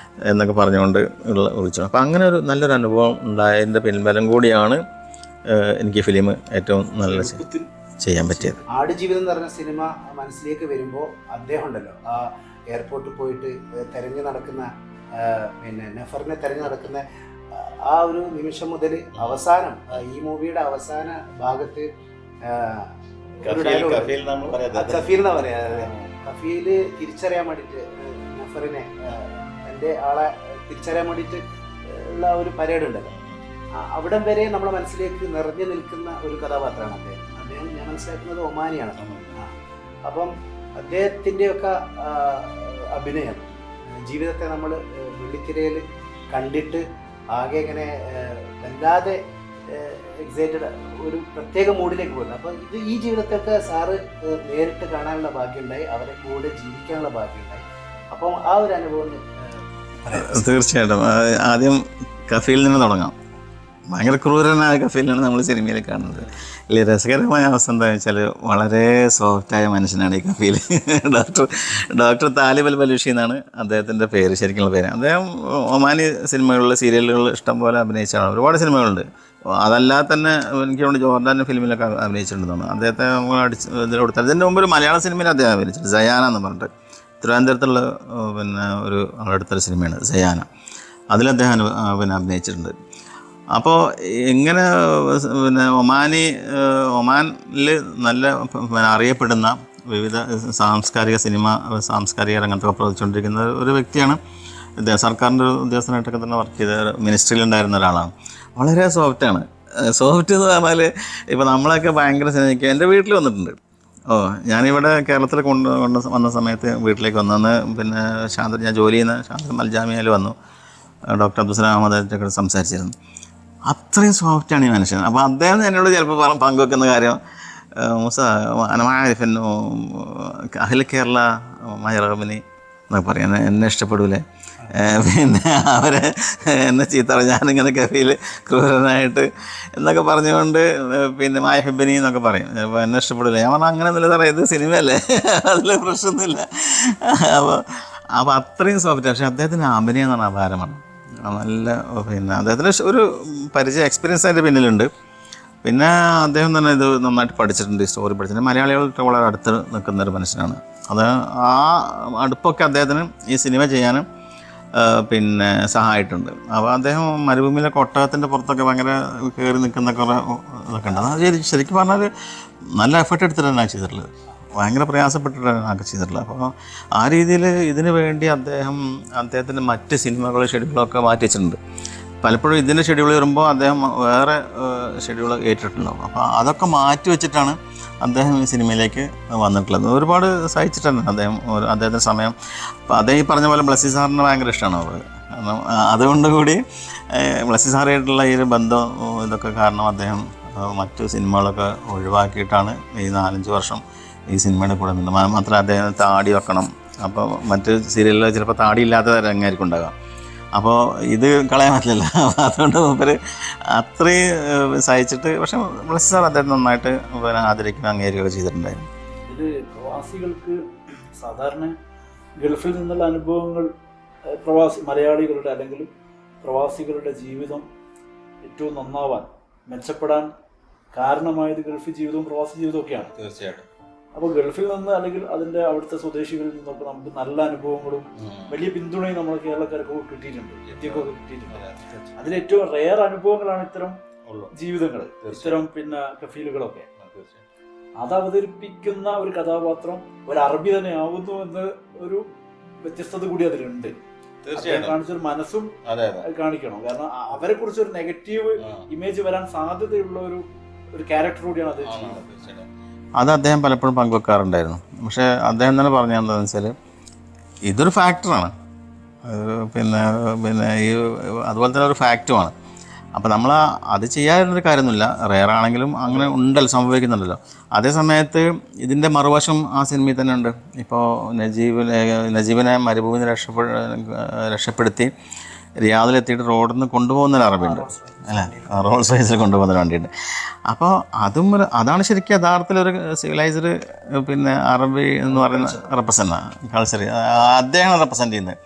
എന്നൊക്കെ പറഞ്ഞുകൊണ്ട് വിളിച്ചു. അപ്പോൾ അങ്ങനെ ഒരു നല്ലൊരു അനുഭവം ഉണ്ടായതിൻ്റെ പിൻബലം കൂടിയാണ് എനിക്ക് ഫിലിം ഏറ്റവും നല്ല ചെയ്യാൻ പറ്റിയത്. ആടുജീവിതം എന്ന് പറഞ്ഞ സിനിമ മനസ്സിലേക്ക് വരുമ്പോൾ അദ്ദേഹം ഉണ്ടല്ലോ, ആ എയർപോർട്ടിൽ പോയിട്ട് തിരഞ്ഞു നടക്കുന്ന പിന്നെ നെഫറിനെ തിരഞ്ഞു നടക്കുന്ന ആ ഒരു നിമിഷം മുതൽ അവസാനം, ഈ മൂവിയുടെ അവസാന ഭാഗത്ത് കഫീൽ എന്നാ പറയാ, കഫീല് തിരിച്ചറിയാൻ വേണ്ടിയിട്ട് നെഫറിനെ, എൻ്റെ ആളെ തിരിച്ചറിയാൻ വേണ്ടിയിട്ട് ഉള്ള ഒരു പരേഡ് ഉണ്ടല്ലോ, അവിടം വരെ നമ്മുടെ മനസ്സിലേക്ക് നിറഞ്ഞു നിൽക്കുന്ന ഒരു കഥാപാത്രമാണ് അദ്ദേഹം. ഞാൻ മനസ്സിലാക്കുന്നത് ഒമാനിയാണ്. അപ്പം അദ്ദേഹത്തിൻ്റെയൊക്കെ അഭിനയം, ജീവിതത്തെ നമ്മൾ വെള്ളിത്തിരയിൽ കണ്ടിട്ട് ആകെ ഇങ്ങനെ വല്ലാതെ എക്സൈറ്റഡ്, ഒരു പ്രത്യേക മൂഡിലേക്ക് പോകുന്നത്. അപ്പം ഈ ജീവിതത്തൊക്കെ സാറ് നേരിട്ട് കാണാനുള്ള ഭാഗ്യമുണ്ടായി, അവരെ കൂടെ ജീവിക്കാനുള്ള ഭാഗ്യമുണ്ടായി. അപ്പം ആ ഒരു അനുഭവം തീർച്ചയായിട്ടും. ആദ്യം കഫീലിൽ നിന്ന് തുടങ്ങാം. ഭയങ്കര ക്രൂരനായ കഫീലിനാണ് നമ്മൾ സിനിമയിൽ കാണുന്നത്. ഇതിൽ രസകരമായ അവസ്ഥ എന്താണെന്ന് വെച്ചാൽ വളരെ സോഫ്റ്റായ മനുഷ്യനാണ് ഈ കഫീൽ. ഡോക്ടർ താലിബ് അൽ ബലൂഷി എന്നാണ് അദ്ദേഹത്തിൻ്റെ പേര്, ശരിക്കുള്ള പേര്. അദ്ദേഹം ഒമാനി സിനിമകളിൽ, സീരിയലുകൾ ഇഷ്ടം പോലെ അഭിനയിച്ചാണ്, ഒരുപാട് സിനിമകളുണ്ട്. അതല്ലാതെ തന്നെ എനിക്ക് കൊണ്ട് ജോർഡാൻ ഫിലിമിലൊക്കെ അഭിനയിച്ചിട്ടുണ്ടെന്നാണ്. അദ്ദേഹത്തെ ഇതിൽ കൊടുത്തത്. ഇതിൻ്റെ മുമ്പ് ഒരു മലയാള സിനിമയിൽ അദ്ദേഹം അഭിനയിച്ചിട്ടുണ്ട്, സയാന എന്ന് പറഞ്ഞിട്ട്. തിരുവനന്തപുരത്തുള്ള പിന്നെ ഒരു അടുത്തൊരു സിനിമയാണ് സയാന, അതിലദ്ദേഹം പിന്നെ അഭിനയിച്ചിട്ടുണ്ട്. അപ്പോൾ ഇങ്ങനെ പിന്നെ ഒമാനിൽ നല്ല അറിയപ്പെടുന്ന വിവിധ സാംസ്കാരിക രംഗത്തൊക്കെ പ്രവർത്തിച്ചുകൊണ്ടിരിക്കുന്ന ഒരു വ്യക്തിയാണ് ഇദ്ദേഹം. സർക്കാരിൻ്റെ ഉദ്യോഗസ്ഥനായിട്ടൊക്കെ തന്നെ വർക്ക് ചെയ്ത മിനിസ്ട്രിയിലുണ്ടായിരുന്ന ഒരാളാണ്. വളരെ സോഫ്റ്റാണ്. സോഫ്റ്റ് എന്ന് പറഞ്ഞാൽ ഇപ്പോൾ നമ്മളൊക്കെ ഭയങ്കര സ്നേഹിക്കുക. എൻ്റെ വീട്ടിൽ വന്നിട്ടുണ്ട്. ഞാനിവിടെ കേരളത്തിൽ വന്ന സമയത്ത് വീട്ടിലേക്ക് വന്നു. പിന്നെ ഞാൻ ജോലി ചെയ്യുന്ന ശാന്തർ മൽജാമിയയിൽ വന്നു. ഡോക്ടർ അബ്ദുസ്സലാം അഹമ്മദായിട്ടൊക്കെ സംസാരിച്ചിരുന്നു. അത്രയും സോഫ്റ്റാണ് ഈ മനുഷ്യൻ. അപ്പോൾ അദ്ദേഹം എന്നോട് ചിലപ്പോൾ പങ്കുവെക്കുന്ന കാര്യം, മുസ അനമാരിഫെന്നു അഖിൽ കേരള മയറബിനി എന്നൊക്കെ പറയാം, എന്നെ ഇഷ്ടപ്പെടൂലേ, പിന്നെ അവരെ എന്നെ ചീത്ത ഞാനിങ്ങനെ കഫീൽ ക്രൂരനായിട്ട് എന്നൊക്കെ പറഞ്ഞുകൊണ്ട് പിന്നെ മായഹിബിനി എന്നൊക്കെ പറയും. അപ്പോൾ എന്നെ ഇഷ്ടപ്പെടില്ല. ഞാൻ പറഞ്ഞാൽ അങ്ങനെ ഒന്നുമില്ല സാറേ, ഇത് സിനിമയല്ലേ, അതിൽ പ്രശ്നമൊന്നുമില്ല. അപ്പോൾ അത്രയും സോഫ്റ്റ്. പക്ഷേ അദ്ദേഹത്തിന് അഭിനയം എന്ന് പറഞ്ഞാൽ അപാരമാണ്. നല്ല പിന്നെ അദ്ദേഹത്തിന് ഒരു പരിചയ എക്സ്പീരിയൻസ് അതിൻ്റെ പിന്നിലുണ്ട്. പിന്നെ അദ്ദേഹം തന്നെ ഇത് നന്നായിട്ട് പഠിച്ചിട്ടുണ്ട്, സ്റ്റോറി പഠിച്ചിട്ടുണ്ട്. മലയാളികൾക്ക് വളരെ അടുത്ത് നിൽക്കുന്നൊരു മനുഷ്യനാണ്. അത് ആ അടുപ്പൊക്കെ അദ്ദേഹത്തിന് ഈ സിനിമ ചെയ്യാനും പിന്നെ സഹായിട്ടുണ്ട്. അപ്പോൾ അദ്ദേഹം മരുഭൂമിയിലെ ഒട്ടകത്തിൻ്റെ പുറത്തൊക്കെ ഭയങ്കര കയറി നിൽക്കുന്ന കുറേ ഇതൊക്കെ ഉണ്ട്. അത് ശരിക്കും പറഞ്ഞാൽ നല്ല എഫേർട്ട് എടുത്തിട്ടാണ് ചെയ്തിട്ടുള്ളത്, ഭയങ്കര പ്രയാസപ്പെട്ടിട്ടാണ് ചെയ്തിട്ടുള്ളത്. അപ്പോൾ ആ രീതിയിൽ ഇതിനു വേണ്ടി അദ്ദേഹത്തിൻ്റെ മറ്റ് സിനിമകൾ ഷെഡ്യൂളൊക്കെ മാറ്റി വെച്ചിട്ടുണ്ട്. പലപ്പോഴും ഇതിൻ്റെ ഷെഡ്യൂൾ വരുമ്പോൾ അദ്ദേഹം വേറെ ഷെഡ്യൂൾ ഏറ്റിട്ടുണ്ടാവും. അപ്പോൾ അതൊക്കെ മാറ്റി വെച്ചിട്ടാണ് അദ്ദേഹം ഈ സിനിമയിലേക്ക് വന്നിട്ടുള്ളത്. ഒരുപാട് സഹിച്ചിട്ടാണ് അദ്ദേഹത്തിൻ്റെ സമയം. അപ്പോൾ അദ്ദേഹം ഈ പറഞ്ഞ പോലെ ബ്ലസ്സി സാറിന് ഭയങ്കര ഇഷ്ടമാണ് അവർ. കാരണം അതുകൊണ്ട് കൂടി ബ്ലസ്സി സാറായിട്ടുള്ള ഈ ഒരു ബന്ധം ഇതൊക്കെ കാരണം അദ്ദേഹം മറ്റു സിനിമകളൊക്കെ ഒഴിവാക്കിയിട്ടാണ് ഈ 4-5 വർഷം ഈ സിനിമയുടെ കൂടെ നിന്നത്. മാത്രമല്ല അദ്ദേഹം താടി വെക്കണം. അപ്പോൾ മറ്റ് സീരിയലിൽ ചിലപ്പോൾ താടി ഇല്ലാത്ത രംഗമായിരിക്കും ഉണ്ടാകാം. അപ്പോൾ ഇത് കളയാൻ പറ്റില്ലല്ലോ. അതുകൊണ്ട് മൂപ്പര് അത്രയും സഹിച്ചിട്ട്, പക്ഷെ ബ്ലസ്സി സാർ അദ്ദേഹം നന്നായിട്ട് ആദരിക്കുകയും അംഗീകരിക്കുകയൊക്കെ ചെയ്തിട്ടുണ്ടായിരുന്നു. ഇത് പ്രവാസ പ്രവാസികൾക്ക് സാധാരണ ഗൾഫിൽ നിന്നുള്ള അനുഭവങ്ങൾ മലയാളികളുടെ അല്ലെങ്കിൽ പ്രവാസികളുടെ ജീവിതം ഏറ്റവും നന്നാവാൻ മെച്ചപ്പെടാൻ കാരണമായത് ഗൾഫ് ജീവിതവും പ്രവാസി ജീവിതവും ഒക്കെയാണ്. തീർച്ചയായിട്ടും. അപ്പോൾ ഗൾഫിൽ നിന്ന് അല്ലെങ്കിൽ അതിൻ്റെ അവിടുത്തെ സ്വദേശികളിൽ നിന്നൊക്കെ നമുക്ക് നല്ല അനുഭവങ്ങളും വലിയ പിന്തുണയും നമ്മുടെ കേരളക്കാർക്ക് കിട്ടിയിട്ടുണ്ട്, ഇന്ത്യക്കൊക്കെ കിട്ടിയിട്ടുണ്ട്. അതിലേറ്റവും റെയർ അനുഭവങ്ങളാണ് ഇത്തരം ജീവിതങ്ങൾ, ഇത്തരം കഫീലുകളൊക്കെ. അത് അവതരിപ്പിക്കുന്ന ഒരു കഥാപാത്രം ഒരു അറബി തന്നെ ആവുന്നു എന്ന് ഒരു വ്യത്യസ്തത കൂടി അതിലുണ്ട്. കാണിച്ചൊരു മനസ്സും കാണിക്കണം. കാരണം അവരെ കുറിച്ച് ഒരു നെഗറ്റീവ് ഇമേജ് വരാൻ സാധ്യതയുള്ള ഒരു ക്യാരക്ടർ കൂടിയാണ് അത് ചെയ്യുന്നത്. അത് അദ്ദേഹം പലപ്പോഴും പങ്കുവെക്കാറുണ്ടായിരുന്നു. പക്ഷേ അദ്ദേഹം തന്നെ പറഞ്ഞത് എന്താണെന്ന് വെച്ചാൽ ഇതൊരു ഫാക്ടറാണ്, ഈ അതുപോലെ തന്നെ ഒരു ഫാക്റ്റുമാണ്. അപ്പോൾ നമ്മൾ അത് ചെയ്യാതിരുന്നൊരു കാര്യമൊന്നുമില്ല. റെയറാണെങ്കിലും അങ്ങനെ ഉണ്ടല്ലോ, സംഭവിക്കുന്നുണ്ടല്ലോ. അതേ സമയത്ത് ഇതിൻ്റെ മറുവശം ആ സിനിമയിൽ തന്നെ ഉണ്ട്. ഇപ്പോൾ നജീബിനെ മരുഭൂമിയിൽ രക്ഷപ്പെടുത്തി റിയാദിലെത്തിയിട്ട് റോഡിൽ നിന്ന് കൊണ്ടുപോകുന്നൊരു അറബിയുണ്ട് അല്ലേ, റോൾസ് റോയ്സിൽ കൊണ്ടുപോകുന്നൊരു വണ്ടിയുണ്ട്. അപ്പോൾ അതാണ് ശരിക്കും യഥാർത്ഥത്തിലൊരു സിവിലൈസ്ഡ് അറബി എന്ന് പറയുന്ന കൾച്ചർ അദ്ദേഹമാണ് റെപ്രസെൻ്റ് ചെയ്യുന്നത്.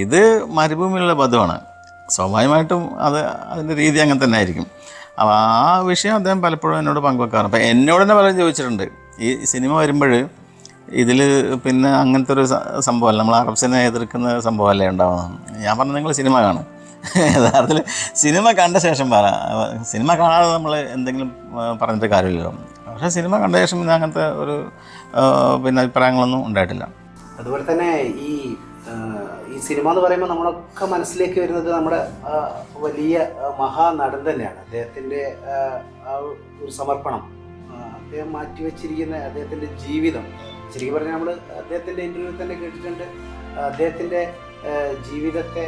ഇത് മരുഭൂമിയിലുള്ള ബന്ധമാണ്. സ്വാഭാവികമായിട്ടും അതിൻ്റെ രീതി അങ്ങനെ തന്നെ ആയിരിക്കും. അപ്പോൾ ആ വിഷയം അദ്ദേഹം പലപ്പോഴും എന്നോട് പങ്കുവെക്കാറുണ്ട്. അപ്പോൾ എന്നോട് തന്നെ പലരും ചോദിച്ചിട്ടുണ്ട്, ഈ സിനിമ വരുമ്പോൾ ഇതിൽ അങ്ങനത്തെ ഒരു സംഭവമല്ല, നമ്മൾ അറബ്സിനെ എതിർക്കുന്ന സംഭവമല്ലേ ഉണ്ടാവുന്നത്. ഞാൻ പറഞ്ഞു നിങ്ങൾ സിനിമ കാണും, യഥാർത്ഥത്തിൽ സിനിമ കണ്ട ശേഷം സിനിമ കാണാതെ നമ്മൾ എന്തെങ്കിലും പറഞ്ഞിട്ട് കാര്യമില്ലല്ലോ. പക്ഷേ സിനിമ കണ്ട ശേഷം അങ്ങനത്തെ ഒരു അഭിപ്രായങ്ങളൊന്നും ഉണ്ടായിട്ടില്ല. അതുപോലെ തന്നെ ഈ സിനിമ എന്ന് പറയുമ്പോൾ നമ്മളൊക്കെ മനസ്സിലേക്ക് വരുന്നത് നമ്മുടെ വലിയ മഹാനടൻ തന്നെയാണ്. അദ്ദേഹത്തിൻ്റെ ആ ഒരു സമർപ്പണം, അദ്ദേഹം മാറ്റിവെച്ചിരിക്കുന്ന അദ്ദേഹത്തിൻ്റെ ജീവിതം. ശരിക്കും പറഞ്ഞാൽ നമ്മൾ അദ്ദേഹത്തിൻ്റെ ഇൻ്റർവ്യൂ തന്നെ കേട്ടിട്ടുണ്ട്. അദ്ദേഹത്തിൻ്റെ ജീവിതത്തെ,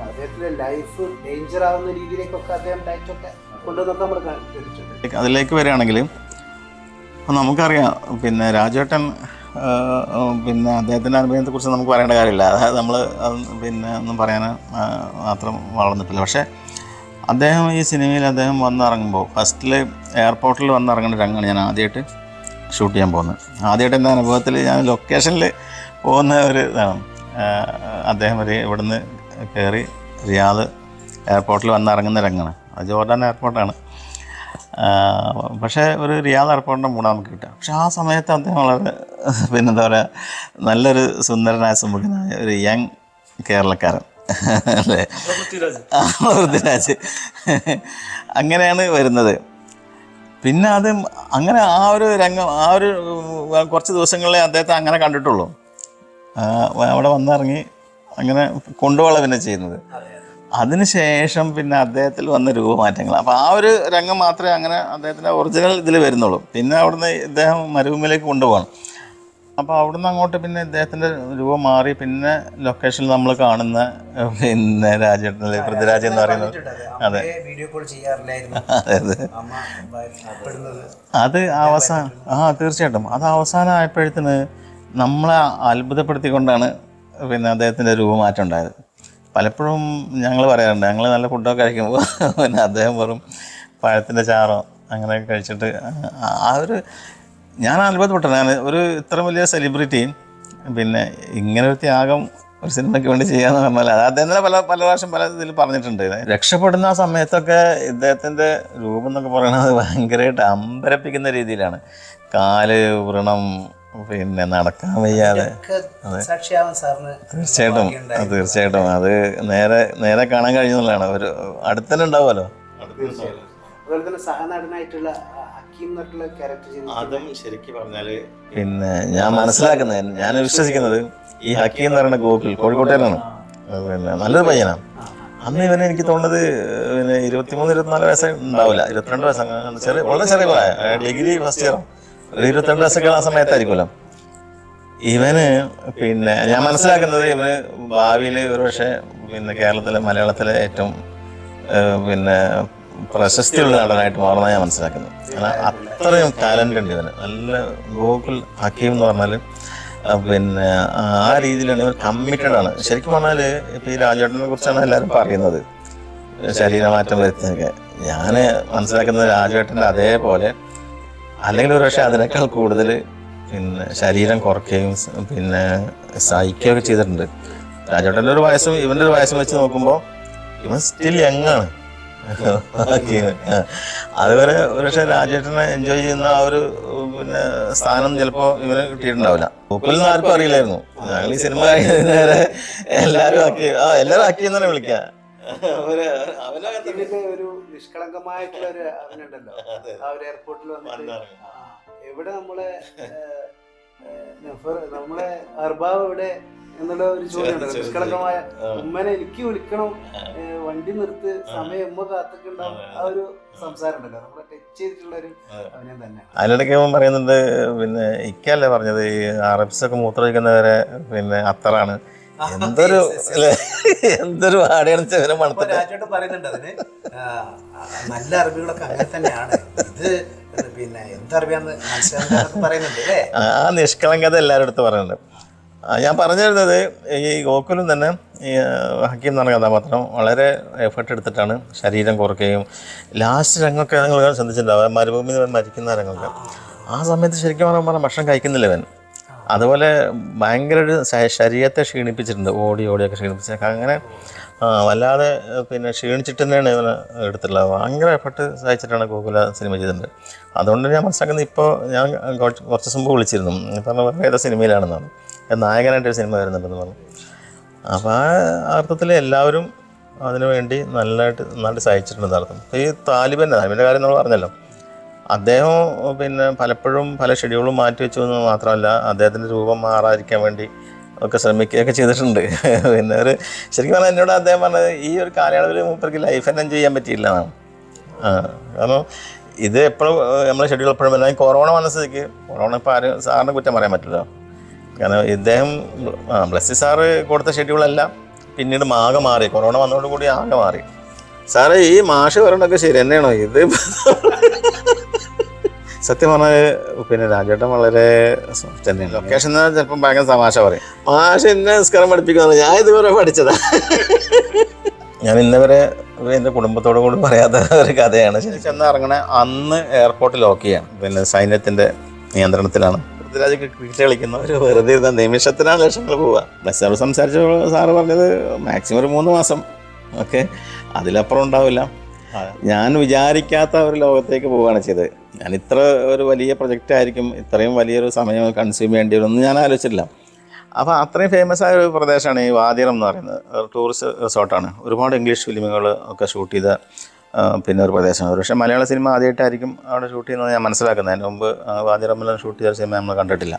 അദ്ദേഹത്തിൻ്റെ ലൈഫ് ഡേഞ്ചർ ആവുന്ന രീതിയിലേക്കൊക്കെ അദ്ദേഹം ഡയറ്റൊക്കെ കൊണ്ടുവന്നൊക്കെ നമ്മൾ കേട്ടിട്ടുണ്ട്. അതിലേക്ക് വരികയാണെങ്കിൽ നമുക്കറിയാം, രാജേട്ടൻ അദ്ദേഹത്തിൻ്റെ അനുഭവത്തെക്കുറിച്ച് നമുക്ക് പറയേണ്ട കാര്യമില്ല. അതായത് നമ്മൾ ഒന്നും പറയാൻ മാത്രം വളർന്നിട്ടില്ല. പക്ഷേ അദ്ദേഹം ഈ സിനിമയിൽ അദ്ദേഹം വന്നിറങ്ങുമ്പോൾ ഫസ്റ്റിൽ എയർപോർട്ടിൽ വന്നിറങ്ങേണ്ട രംഗമാണ് ഞാൻ ആദ്യമായിട്ട് ഷൂട്ട് ചെയ്യാൻ പോകുന്നത്. ആദ്യമായിട്ട് എൻ്റെ അനുഭവത്തിൽ ഞാൻ ലൊക്കേഷനിൽ പോകുന്ന ഒരു ഇതാണ്. അദ്ദേഹം ഇവിടുന്ന് കയറി റിയാദ് എയർപോർട്ടിൽ വന്നിറങ്ങുന്ന രംഗമാണ്. അത് ജോർഡാൻ എയർപോർട്ടാണ്. പക്ഷേ ഒരു റിയാദ് എയർപോർട്ടിൻ്റെ മൂടാൻ നമുക്ക് കിട്ടുക. പക്ഷെ ആ സമയത്ത് അദ്ദേഹം വളരെ എന്താ പറയുക, നല്ലൊരു സുന്ദരനായ സുമുഖനായ ഒരു യങ് കേരളക്കാരൻ അല്ലേ, പൃഥ്വിരാജ് അങ്ങനെയാണ് വരുന്നത്. പിന്നെ അത് അങ്ങനെ ആ ഒരു രംഗം കുറച്ച് ദിവസങ്ങളിലേ അദ്ദേഹത്തെ അങ്ങനെ കണ്ടിട്ടുള്ളൂ. അവിടെ വന്നിറങ്ങി അങ്ങനെ കൊണ്ടുപോകുക ചെയ്യുന്നത്. അതിനുശേഷം അദ്ദേഹത്തിൽ വന്ന രൂപമാറ്റങ്ങൾ. അപ്പോൾ ആ ഒരു രംഗം മാത്രമേ അങ്ങനെ അദ്ദേഹത്തിൻ്റെ ഒറിജിനൽ ഇതിൽ വരുന്നുള്ളൂ. പിന്നെ അവിടുന്ന് ഇദ്ദേഹം മരുഭൂമിയിലേക്ക് കൊണ്ടുപോകണം. അപ്പോൾ അവിടുന്ന് അങ്ങോട്ട് ഇദ്ദേഹത്തിൻ്റെ രൂപം മാറി. പിന്നെ ലൊക്കേഷനിൽ നമ്മൾ കാണുന്ന രാജേട്ടനിലെ പൃഥ്വിരാജ് എന്ന് പറയുന്നത്, അതെ അത് അവസാനം തീർച്ചയായിട്ടും അത് അവസാനം ആയപ്പോഴത്തേന് നമ്മളെ അത്ഭുതപ്പെടുത്തിക്കൊണ്ടാണ് അദ്ദേഹത്തിൻ്റെ രൂപമാറ്റം ഉണ്ടായത്. പലപ്പോഴും ഞങ്ങൾ പറയാറുണ്ട്, ഞങ്ങൾ നല്ല ഫുഡൊക്കെ കഴിക്കുമ്പോൾ അദ്ദേഹം വെറും പഴത്തിൻ്റെ ചാറോ അങ്ങനെയൊക്കെ കഴിച്ചിട്ട് ഞാൻ അത്ഭുതപ്പെട്ടു. ഞാൻ ഒരു ഇത്ര വലിയ സെലിബ്രിറ്റി ഇങ്ങനെ ഒരു ത്യാഗം ഒരു സിനിമയ്ക്ക് വേണ്ടി ചെയ്യാന്ന് പറഞ്ഞാൽ അത് അദ്ദേഹം തന്നെ പല പ്രാവശ്യം പല ഇതിൽ പറഞ്ഞിട്ടുണ്ട്. രക്ഷപ്പെടുന്ന ആ സമയത്തൊക്കെ ഇദ്ദേഹത്തിൻ്റെ രൂപം എന്നൊക്കെ പറയുന്നത് ഭയങ്കരമായിട്ട് അമ്പരപ്പിക്കുന്ന രീതിയിലാണ്. കാല് വ്രണം, നടക്കാൻ വയ്യാതെ. തീർച്ചയായിട്ടും അത് നേരെ കാണാൻ കഴിയുന്നതാണ്. ഒരു അടുത്തന്നെ ഉണ്ടാവുമല്ലോ. അതും ശരിക്കും പറഞ്ഞാല് ഞാൻ മനസ്സിലാക്കുന്നത്, ഞാൻ വിശ്വസിക്കുന്നത് ഈ ഹക്കീം എന്ന് പറയുന്ന ഗോകുൽ കോഴിക്കോട്ടേനാണ്. നല്ലൊരു പയ്യനാണ്. അന്ന് ഇവനെ എനിക്ക് തോന്നുന്നത് 23-24 വയസ്സ് ഉണ്ടാവില്ല, 22 വയസ്സ്, വളരെ ചെറിയ പ്രായം. ഡിഗ്രി ഫസ്റ്റ് ഇയർ, 22 വയസ്സൊക്കെ ആ സമയത്തായിരിക്കുമല്ലോ. ഇവന് ഞാൻ മനസ്സിലാക്കുന്നത് ഇവന് ഭാവിയിൽ ഒരു പക്ഷേ കേരളത്തിലെ മലയാളത്തിലെ ഏറ്റവും പ്രശസ്തിയുള്ള നടനായിട്ട് മാറുന്ന ഞാൻ മനസ്സിലാക്കുന്നത്. കാരണം അത്രയും ടാലൻ്റ് ഉണ്ട് ഇവന്. നല്ല ഗോകുൽ ഹക്കീം എന്ന് പറഞ്ഞാൽ ആ രീതിയിലാണ് ഇവൻ കമ്മിറ്റഡ് ആണ്. ശരിക്കും പറഞ്ഞാൽ ഇപ്പോൾ ഈ രാജേട്ടനെ കുറിച്ചാണ് എല്ലാവരും പറയുന്നത്, ശരീരമാറ്റം വരുത്തിയൊക്കെ. ഞാൻ മനസ്സിലാക്കുന്നത് രാജേട്ടൻ്റെ അതേപോലെ അല്ലെങ്കിൽ ഒരു പക്ഷേ അതിനേക്കാൾ കൂടുതൽ പിന്നെ ശരീരം കുറയ്ക്കുകയും പിന്നെ സഹിക്കുകയൊക്കെ ചെയ്തിട്ടുണ്ട്. രാജേട്ടൻ്റെ ഒരു വയസ്സും ഇവൻ്റെ ഒരു വയസ്സും വെച്ച് നോക്കുമ്പോൾ ഇവൻ സ്റ്റിൽ യങ്ങാണ്. അതുവരെ ഒരുപക്ഷെ രാജേട്ടനെ എൻജോയ് ചെയ്യുന്ന ആ ഒരു പിന്നെ സ്ഥാനം ചിലപ്പോൾ ഇവന് കിട്ടിയിട്ടുണ്ടാവില്ല. പൂക്കളിൽ ആർക്കും അറിയില്ലായിരുന്നു. ഞങ്ങൾ ഈ സിനിമ നേരെ എല്ലാവരും ആക്കി എന്നാണ് വിളിക്കുക. ഇതിന്റെ ഒരു നിഷ്കളങ്കമായിട്ടുള്ള ഒരു അവനുണ്ടല്ലോ, ആ ഒരു എയർപോർട്ടിൽ വന്നിട്ട് എവിടെ നമ്മളെ അർബാവ് എവിടെ എന്നുള്ള ഒരു ചോദ്യം ഉണ്ടല്ലോ. നിഷ്കളങ്കമായ ഉമ്മനെ എനിക്ക് വിളിക്കണം, വണ്ടി നിർത്ത്, സമയം ഉമ്മ കാത്തിട്ടുണ്ടാവും, ആ ഒരു സംസാരം ഉണ്ടല്ലോ, നമ്മളെ ടച്ച് ചെയ്തിട്ടുള്ള ഒരു അഭിനയം തന്നെ. അതിനിടയ്ക്ക് അവൻ പറയുന്നുണ്ട്, പിന്നെ ഇക്കല്ലേ പറഞ്ഞത് ഈ RFs ഒക്കെ മൂത്രമൊഴിക്കുന്നവരെ പിന്നെ അത്തറാണ്. എന്തൊരു വാടയാണ് ചെവനെ മണത്തിട്ട് രാജേട്ടൻ പറയുന്നുണ്ട്. അതിന് നല്ല അറിവുകളൊക്കെ അങ്ങനെ തന്നെയാണ്. ഇത് പിന്നെ എന്തറിയാന്ന് മനസ്സിലാക്കാൻ പറയുന്നുണ്ട് അല്ലേ. ആ നിഷ്കളങ്കത എല്ലാവരുടെ അടുത്ത് പറയുന്നുണ്ട്. ഞാൻ പറഞ്ഞു തരുന്നത് ഈ ഗോകുലും തന്നെ ഈ ഹക്കീം എന്ന് പറഞ്ഞ കഥാപാത്രം വളരെ എഫേർട്ട് എടുത്തിട്ടാണ് ശരീരം കുറയ്ക്കുകയും ലാസ്റ്റ് രംഗമൊക്കെ നിങ്ങൾ ശ്രദ്ധിച്ചിട്ടുണ്ടാവും, മരുഭൂമി മരിക്കുന്ന രംഗമൊക്കെ. ആ സമയത്ത് ശരിക്കും പറഞ്ഞാൽ ഭക്ഷണം കഴിക്കുന്നില്ല ഇവൻ. അതുപോലെ ഭയങ്കര ഒരു ശരീരത്തെ ക്ഷീണിപ്പിച്ചിട്ടുണ്ട്, ഓടിയൊക്കെ ക്ഷീണിപ്പിച്ചൊക്കെ. അങ്ങനെ വല്ലാതെ പിന്നെ ക്ഷീണിച്ചിട്ട് തന്നെയാണ് ഇവനെ എടുത്തിട്ടുള്ളത്. ഭയങ്കര എഫർട്ട് സഹിച്ചിട്ടാണ് ഗോകുല സിനിമ ചെയ്തിട്ടുണ്ട്. അതുകൊണ്ട് ഞാൻ മനസ്സിലാക്കുന്നത്, ഇപ്പോൾ ഞാൻ കുറച്ച് മുമ്പ് വിളിച്ചിരുന്നു, പറഞ്ഞ ഏതോ സിനിമയിലാണെന്നാണ്, നായകനായിട്ടൊരു സിനിമ വരുന്നുണ്ടെന്ന് പറഞ്ഞു. അപ്പോൾ ആ അർത്ഥത്തിൽ എല്ലാവരും അതിനുവേണ്ടി നന്നായിട്ട് സഹിച്ചിട്ടുണ്ടെന്ന് അർത്ഥം. ഈ താലിബൻ്റെ കാര്യം നമ്മൾ പറഞ്ഞല്ലോ, അദ്ദേഹം പിന്നെ പലപ്പോഴും പല ഷെഡ്യൂളും മാറ്റി വെച്ചു എന്ന് മാത്രമല്ല, അദ്ദേഹത്തിൻ്റെ രൂപം മാറാതിരിക്കാൻ വേണ്ടി ഒക്കെ ശ്രമിക്കുകയൊക്കെ ചെയ്തിട്ടുണ്ട്. പിന്നെ ശരിക്കും പറഞ്ഞാൽ എന്നോട് അദ്ദേഹം പറഞ്ഞത് ഈ ഒരു കാലയളവിൽ മൂപ്പർക്ക് ലൈഫ് എൻജോയ് ചെയ്യാൻ പറ്റിയില്ല എന്നാണ്. കാരണം ഇത് എപ്പോഴും നമ്മളെ ഷെഡ്യൂൾ എപ്പോഴും വരാൻ കൊറോണ വന്ന സ്ഥിതിക്ക്, കൊറോണ ഇപ്പോൾ ആരും സാറിന് കുറ്റം പറയാൻ പറ്റില്ല. കാരണം ഇദ്ദേഹം ബ്ലസ്സി സാറ് കൊടുത്ത ഷെഡ്യൂളെല്ലാം പിന്നീട് ആകെ മാറി, കൊറോണ വന്നതോടുകൂടി ആകെ മാറി. സാറേ ഈ മാഷ് പറയണൊക്കെ ശരി തന്നെയാണോ? ഇത് സത്യം പറഞ്ഞാൽ പിന്നെ രാജേട്ടൻ വളരെ തന്നെയാണ്. ലൊക്കേഷൻ ചിലപ്പം ഭയങ്കര തമാശ പറയും, മാഷ് എന്നെ നിസ്കാരം പഠിപ്പിക്കുന്നത്, ഞാൻ ഇതുവരെ പഠിച്ചതാ. ഞാൻ ഇന്നവരെ എൻ്റെ കുടുംബത്തോടു കൂടി പറയാത്ത ഒരു കഥയാണ്. ശരി, ചെന്ന് ഇറങ്ങണ അന്ന് എയർപോർട്ടിൽ ലോക്ക് ചെയ്യാം, പിന്നെ സൈന്യത്തിൻ്റെ നിയന്ത്രണത്തിലാണ്. പൃഥ്വിരാജ് ക്രിക്കറ്റ് കളിക്കുന്ന ഒരു വെറുതെ ഇരുന്ന നിമിഷത്തിനാണ് ലക്ഷങ്ങൾ പോവുക. ബസ്സാർ സംസാരിച്ച സാറ് പറഞ്ഞത് മാക്സിമം ഒരു 3 മാസം, ഓക്കെ, അതിലപ്പുറം ഉണ്ടാവില്ല. ഞാൻ വിചാരിക്കാത്ത ഒരു ലോകത്തേക്ക് പോവുകയാണ് ചെയ്തത്. ഞാൻ ഇത്ര ഒരു വലിയ പ്രൊജക്റ്റ് ആയിരിക്കും, ഇത്രയും വലിയൊരു സമയം കൺസ്യൂം ചെയ്യേണ്ടി വരുമെന്ന് ഞാൻ ആലോചിച്ചിട്ടില്ല. അപ്പോൾ അത്രയും ഫേമസ് ആയ ഒരു പ്രദേശമാണ് ഈ വാദിറം എന്ന് പറയുന്നത്. ടൂറിസ്റ്റ് റിസോർട്ടാണ്. ഒരുപാട് ഇംഗ്ലീഷ് ഫിലിമുകൾ ഒക്കെ ഷൂട്ട് ചെയ്ത പിന്നെ ഒരു പ്രദേശമാണ്. പക്ഷേ മലയാള സിനിമ ആദ്യമായിട്ടായിരിക്കും അവിടെ ഷൂട്ട് ചെയ്യുന്നത് ഞാൻ മനസ്സിലാക്കുന്നത്. അതിന് മുമ്പ് വാദിറമ്മിലും ഷൂട്ട് ചെയ്ത സിനിമ നമ്മൾ കണ്ടിട്ടില്ല.